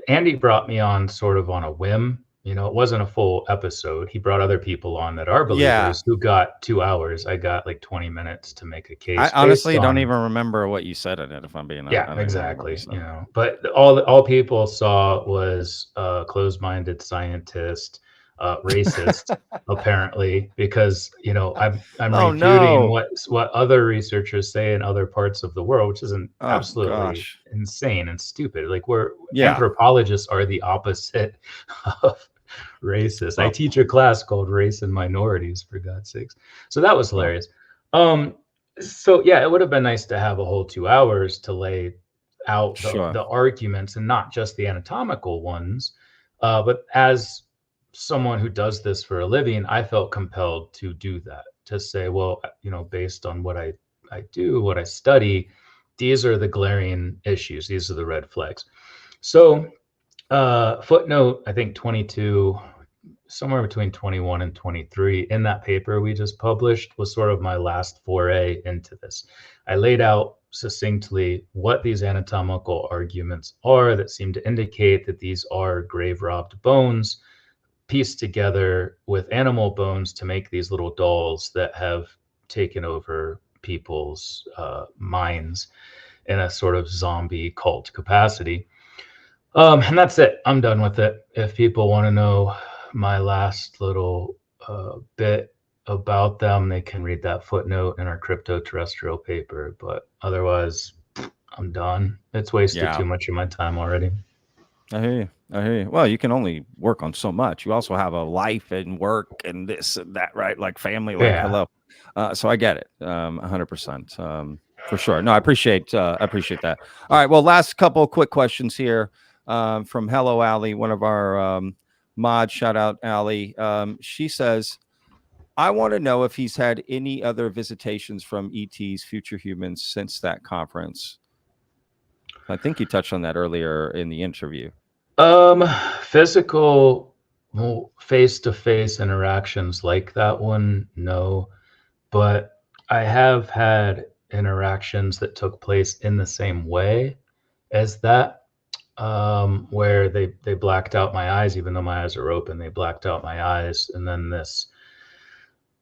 Speaker 9: Andy brought me on sort of on a whim. You know, it wasn't a full episode. He brought other people on that are believers who got 2 hours. I got like 20 minutes to make a case.
Speaker 1: I honestly don't even remember what you said in it, if I'm being honest.
Speaker 9: Yeah, exactly. You know, but all people saw was closed-minded scientist, racist, apparently, because you know I'm refuting what other researchers say in other parts of the world, which isn't absolutely insane and stupid. Like anthropologists are the opposite of racist. I teach a class called Race and Minorities, for God's sakes. So that was hilarious. So yeah, it would have been nice to have a whole 2 hours to lay out the arguments, and not just the anatomical ones. But as someone who does this for a living, I felt compelled to do that, to say, well, you know, based on what I do, what I study, these are the glaring issues. These are the red flags. So footnote, I think 22, somewhere between 21 and 23 in that paper we just published was sort of my last foray into this. I laid out succinctly what these anatomical arguments are that seem to indicate that these are grave robbed bones pieced together with animal bones to make these little dolls that have taken over people's minds in a sort of zombie cult capacity. And that's it. I'm done with it. If people want to know my last little bit about them, they can read that footnote in our Cryptoterrestrial paper. But otherwise, I'm done. It's wasted too much of my time already.
Speaker 1: I hear you. Well, you can only work on so much. You also have a life and work and this and that, right? Like family, hello. So I get it, 100%, for sure. No, I appreciate that. All right. Well, last couple of quick questions here from Hello Allie, one of our mods. Shout out Allie. She says, I want to know if he's had any other visitations from ETs, future humans, since that conference. I think you touched on that earlier in the interview.
Speaker 9: Physical, face-to-face interactions like that one, no. But I have had interactions that took place in the same way as that, where they blacked out my eyes, even though my eyes are open. They blacked out my eyes, and then this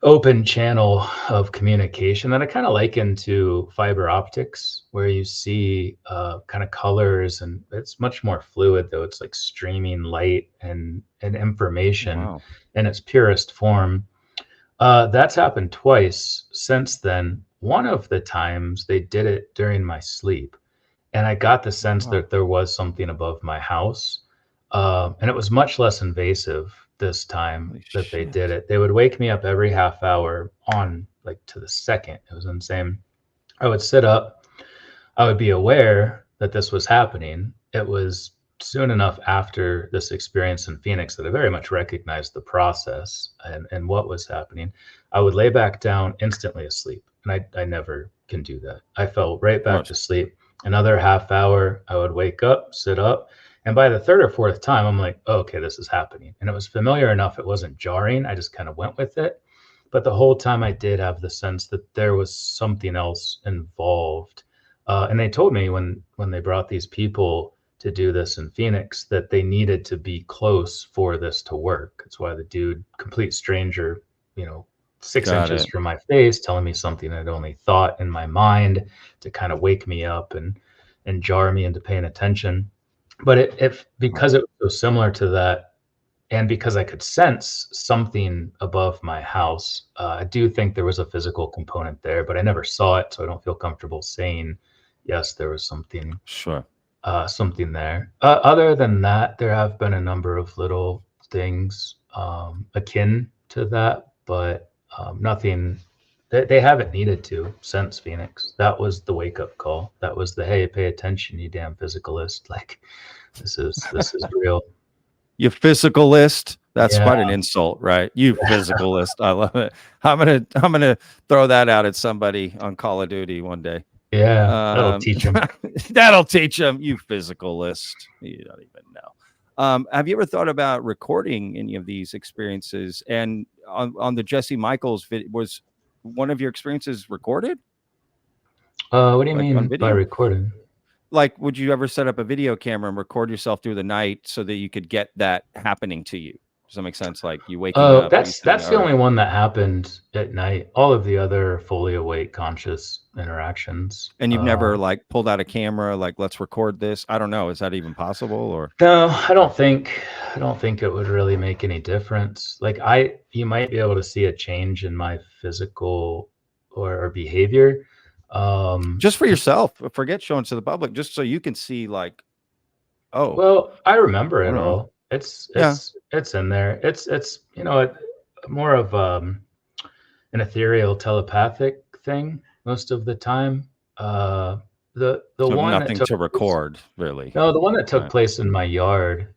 Speaker 9: open channel of communication that I kind of liken to fiber optics, where you see kind of colors, and it's much more fluid, though. It's like streaming light and information in its purest form. That's happened twice since then. One of the times they did it during my sleep, and I got the sense that there was something above my house, and it was much less invasive this time that they did it. They would wake me up every half hour on, like, to the second. It was insane. I would sit up. I would be aware that this was happening. It was soon enough after this experience in Phoenix that I very much recognized the process and what was happening. I would lay back down, instantly asleep. And I never can do that. I fell right back to sleep. Another half hour, I would wake up, sit up. And by the third or fourth time, I'm like, oh, okay, this is happening. And it was familiar enough. It wasn't jarring. I just kind of went with it. But the whole time I did have the sense that there was something else involved. And they told me when they brought these people to do this in Phoenix that they needed to be close for this to work. That's why the dude, complete stranger, 6 inches from my face, telling me something I'd only thought in my mind to kind of wake me up and jar me into paying attention. But because it was so similar to that, and because I could sense something above my house, I do think there was a physical component there, but I never saw it, so I don't feel comfortable saying, yes, there was something. Something there. Other than that, there have been a number of little things akin to that, but nothing. They haven't needed to since Phoenix. That was the wake-up call. That was the, hey, pay attention, you damn physicalist. Like, this is real.
Speaker 1: You physicalist? That's quite an insult, right? You physicalist. I love it. I'm gonna throw that out at somebody on Call of Duty one day.
Speaker 9: Yeah, that'll teach them.
Speaker 1: That'll teach them. You physicalist. You don't even know. Have you ever thought about recording any of these experiences? And on the Jesse Michaels video, was one of your experiences recorded,
Speaker 9: What do you
Speaker 1: like on
Speaker 9: mean by
Speaker 1: video?
Speaker 9: recording?
Speaker 1: Like, would you ever set up a video camera and record yourself through the night so that you could get that happening to you? Does that make sense? Like you waking
Speaker 9: Oh,
Speaker 1: up, you sitting,
Speaker 9: that's the only one that happened at night. All of the other fully awake conscious interactions.
Speaker 1: and you've never like pulled out a camera, like let's record this. I don't know. Is that even possible? Or
Speaker 9: No, I don't think it would really make any difference. Like you might be able to see a change in my physical or behavior.
Speaker 1: just for yourself, forget showing to the public, just so you can see like, oh,
Speaker 9: Well, I remember
Speaker 1: I
Speaker 9: it
Speaker 1: don't know.
Speaker 9: all. It's
Speaker 1: Yeah.
Speaker 9: it's in there. It's more of an ethereal telepathic thing most of the time. The
Speaker 1: So
Speaker 9: one that
Speaker 1: nothing
Speaker 9: took
Speaker 1: to record, really.
Speaker 9: No, the one that took
Speaker 1: Right.
Speaker 9: place in my yard,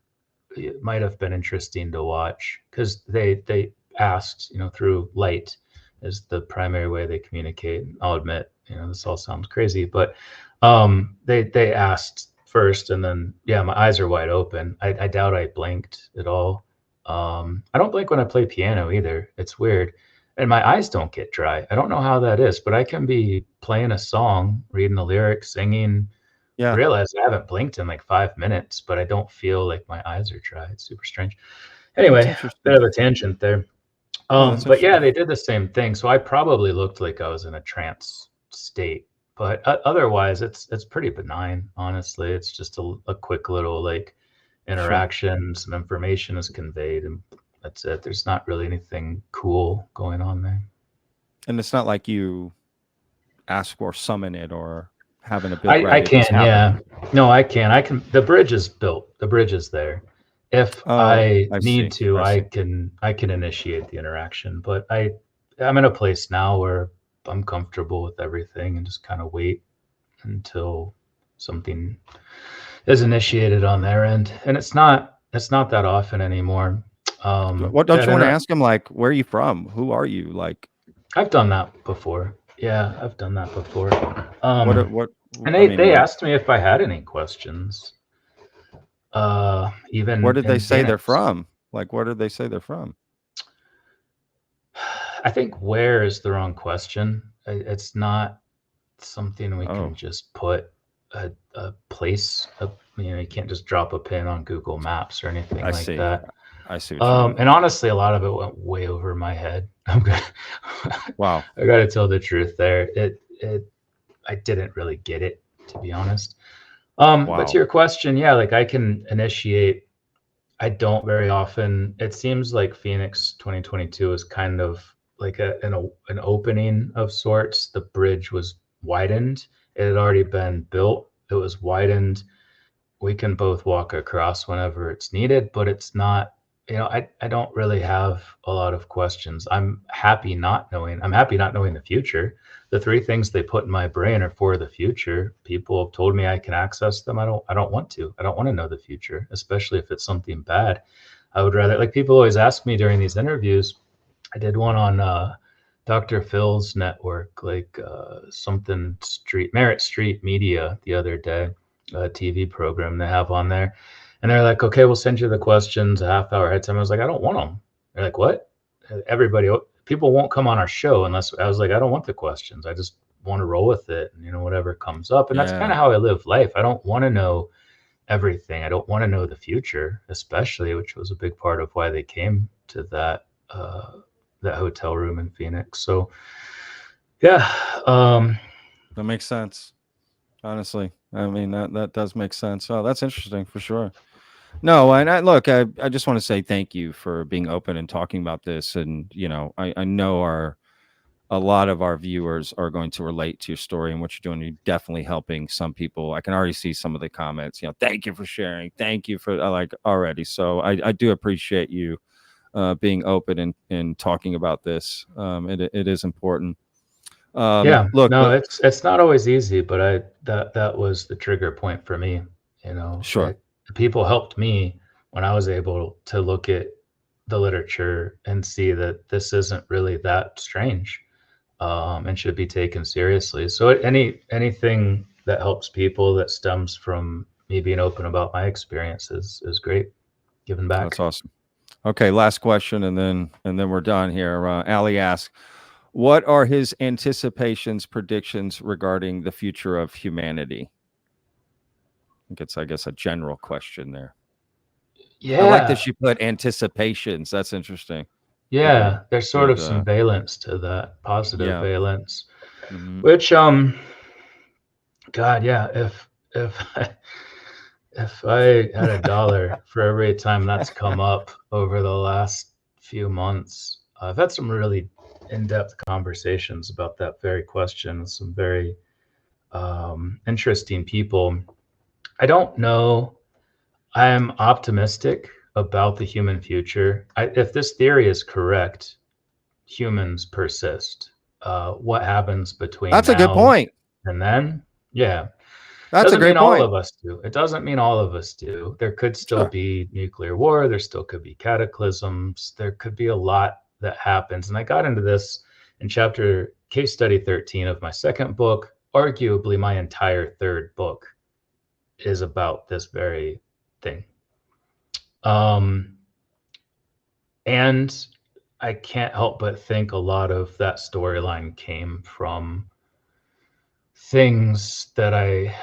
Speaker 9: it might have been interesting to watch because they asked, through light is the primary way they communicate. I'll admit, this all sounds crazy, but they asked first, and then my eyes are wide open. I doubt I blinked at all. I don't blink when I play piano either. It's weird. And my eyes don't get dry. I don't know how that is, but I can be playing a song, reading the lyrics, singing,
Speaker 1: Yeah.
Speaker 9: realize I haven't blinked in like 5 minutes, but I don't feel like my eyes are dry. It's super strange. Anyway,
Speaker 1: interesting.
Speaker 9: bit of a tangent there.
Speaker 1: that's
Speaker 9: But yeah,
Speaker 1: interesting.
Speaker 9: they did the same thing. So I probably looked like I was in a trance state, but otherwise it's pretty benign, honestly. It's just a quick little like interaction, some information is conveyed, and that's it. There's not really anything cool going on there.
Speaker 1: And it's not like you ask or summon it or have an ability.
Speaker 9: I can, No, I can. The bridge is built. The bridge is there. If I need to, I can initiate the interaction. But I'm in a place now where I'm comfortable with everything and just kind of wait until something is initiated on their end. And it's not that often anymore.
Speaker 1: What don't you want to ask them? Like, where are you from? Who are you? Like,
Speaker 9: I've done that before. Yeah, I've done that before.
Speaker 1: what?
Speaker 9: And they asked me if I had any questions. Even
Speaker 1: where did they say they're
Speaker 9: Phoenix.
Speaker 1: from? Like, where did they say they're from?
Speaker 9: I think where is the wrong question. It's not something we can just put a place. You can't just drop a pin on Google Maps or anything like that.
Speaker 1: I see. What you mean.
Speaker 9: And honestly, a lot of it went way over my head.
Speaker 1: Wow.
Speaker 9: I got to tell the truth there. I didn't really get it, to be honest. But to your question, like I can initiate. I don't very often. It seems like Phoenix 2022 is kind of like an opening of sorts. The bridge was widened. It had already been built. It was widened. We can both walk across whenever it's needed, but it's not, I don't really have a lot of questions. I'm happy not knowing the future. The three things they put in my brain are for the future. People have told me I can access them. I don't want to. I don't want to know the future, especially if it's something bad. I would rather, like, people always ask me during these interviews. I did one on Dr. Phil's network, like Merit Street Media the other day, a TV program they have on there. And they're like, okay, we'll send you the questions a half hour ahead of time. I was like, I don't want them. They're like, what? People won't come on our show unless, I was like, I don't want the questions. I just want to roll with it and, whatever comes up. And that's kind of how I live life. I don't want to know everything. I don't want to know the future, especially, which was a big part of why they came to that hotel room in Phoenix. So yeah.
Speaker 1: That makes sense. Honestly. I mean, that does make sense. Oh, that's interesting for sure. No, and I just want to say thank you for being open and talking about this. And, I know a lot of our viewers are going to relate to your story and what you're doing. You're definitely helping some people. I can already see some of the comments, thank you for sharing. Thank you for already. So I do appreciate you being open and talking about this. It is important.
Speaker 9: It's not always easy, but that was the trigger point for me.
Speaker 1: Sure.
Speaker 9: People helped me when I was able to look at the literature and see that this isn't really that strange, and should be taken seriously. So anything that helps people that stems from me being open about my experiences is great. giving back.
Speaker 1: That's awesome. Okay, last question, and then we're done here. Ali asks, what are his anticipations, predictions regarding the future of humanity? I think it's, I guess, a general question there.
Speaker 9: Yeah.
Speaker 1: I like that she put anticipations. That's interesting.
Speaker 9: Yeah, there's sort of some valence to that, positive valence, which, God, yeah, if if I had $1 for every time that's come up over the last few months, I've had some really in-depth conversations about that very question with some very interesting people. I don't know. I'm optimistic about the human future. If this theory is correct, humans persist. What happens between
Speaker 1: That's a good
Speaker 9: now
Speaker 1: point.
Speaker 9: and then? Yeah.
Speaker 1: That's
Speaker 9: Doesn't
Speaker 1: a great
Speaker 9: mean all
Speaker 1: point.
Speaker 9: of us do. It doesn't mean all of us do. There could still be nuclear war. There still could be cataclysms. There could be a lot that happens. And I got into this in case study 13 of my second book. Arguably, my entire third book is about this very thing. And I can't help but think a lot of that storyline came from things that I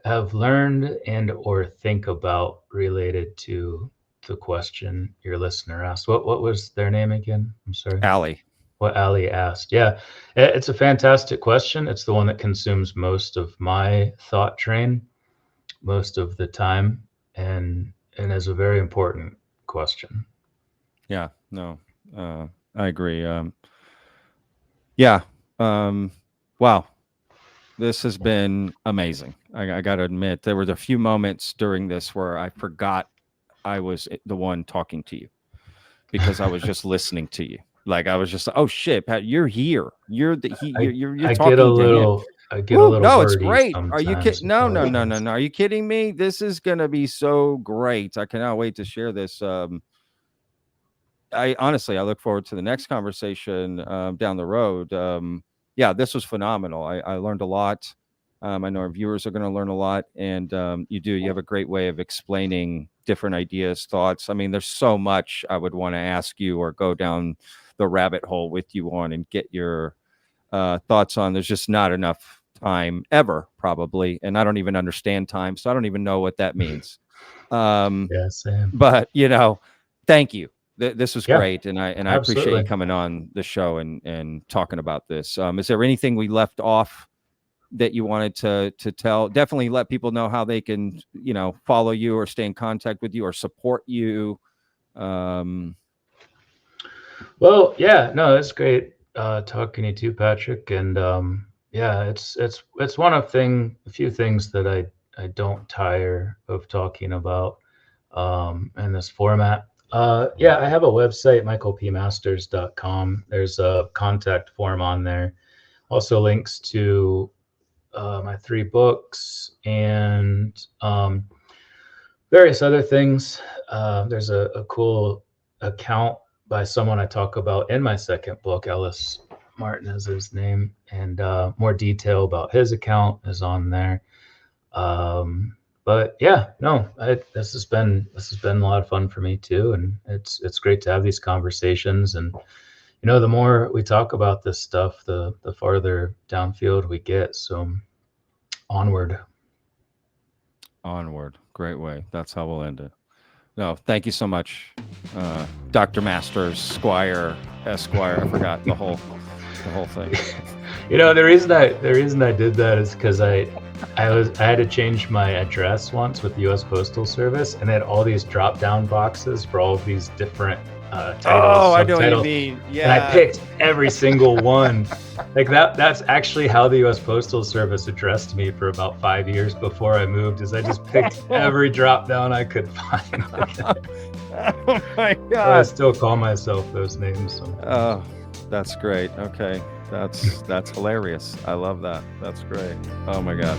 Speaker 9: have learned and or think about related to the question your listener asked. What was their name again? I'm sorry.
Speaker 1: Ali.
Speaker 9: What Ali asked. Yeah, it's a fantastic question. It's the one that consumes most of my thought train most of the time, and is a very important question.
Speaker 1: Yeah, no, I agree. Wow, this has been amazing. I got to admit, there were a few moments during this where I forgot I was the one talking to you because I was just listening to you. Like I was just, oh shit, Pat, you're here. You're talking to him.
Speaker 9: I get a little
Speaker 1: no, it's
Speaker 9: wordy
Speaker 1: great. Are you kidding? No.
Speaker 9: apologize.
Speaker 1: Are you kidding me? This is gonna be so great. I cannot wait to share this. I honestly look forward to the next conversation down the road. Yeah, this was phenomenal. I learned a lot. I know our viewers are going to learn a lot, and you have a great way of explaining different ideas, thoughts. I mean, there's so much I would want to ask you or go down the rabbit hole with you on and get your thoughts on. There's just not enough time ever, probably, and I don't even understand time, so I don't even know what that means.
Speaker 9: Yeah, same.
Speaker 1: But thank you. This was great, and I appreciate
Speaker 9: absolutely.
Speaker 1: you coming on the show and talking about this. Is there anything we left off that you wanted to tell? Definitely let people know how they can follow you or stay in contact with you or support you.
Speaker 9: Well, yeah, no, it's great talking to you too, Patrick. And yeah, it's one of a few things that I don't tire of talking about in this format. Yeah, I have a website, michaelpmasters.com. There's a contact form on there. Also links to my 3 books and various other things. There's a cool account by someone I talk about in my second book. Ellis Martin is his name, and more detail about his account is on there. But yeah, no, this has been a lot of fun for me too, and it's great to have these conversations. And the more we talk about this stuff, the farther downfield we get. So onward.
Speaker 1: Great way. That's how we'll end it. No, thank you so much, Dr. Masters, Squire, Esquire. I forgot the whole thing.
Speaker 9: The reason I did that is because I had to change my address once with the U.S. Postal Service, and they had all these drop-down boxes for all of these different titles.
Speaker 1: Oh, I know what you mean. Yeah.
Speaker 9: And I picked every single one. Like that's actually how the U.S. Postal Service addressed me for about 5 years before I moved. Is I just picked every drop-down I could find.
Speaker 1: Oh my God!
Speaker 9: But I still call myself those names. So.
Speaker 1: Oh, that's great. Okay. That's hilarious. I love that. That's great. Oh my God.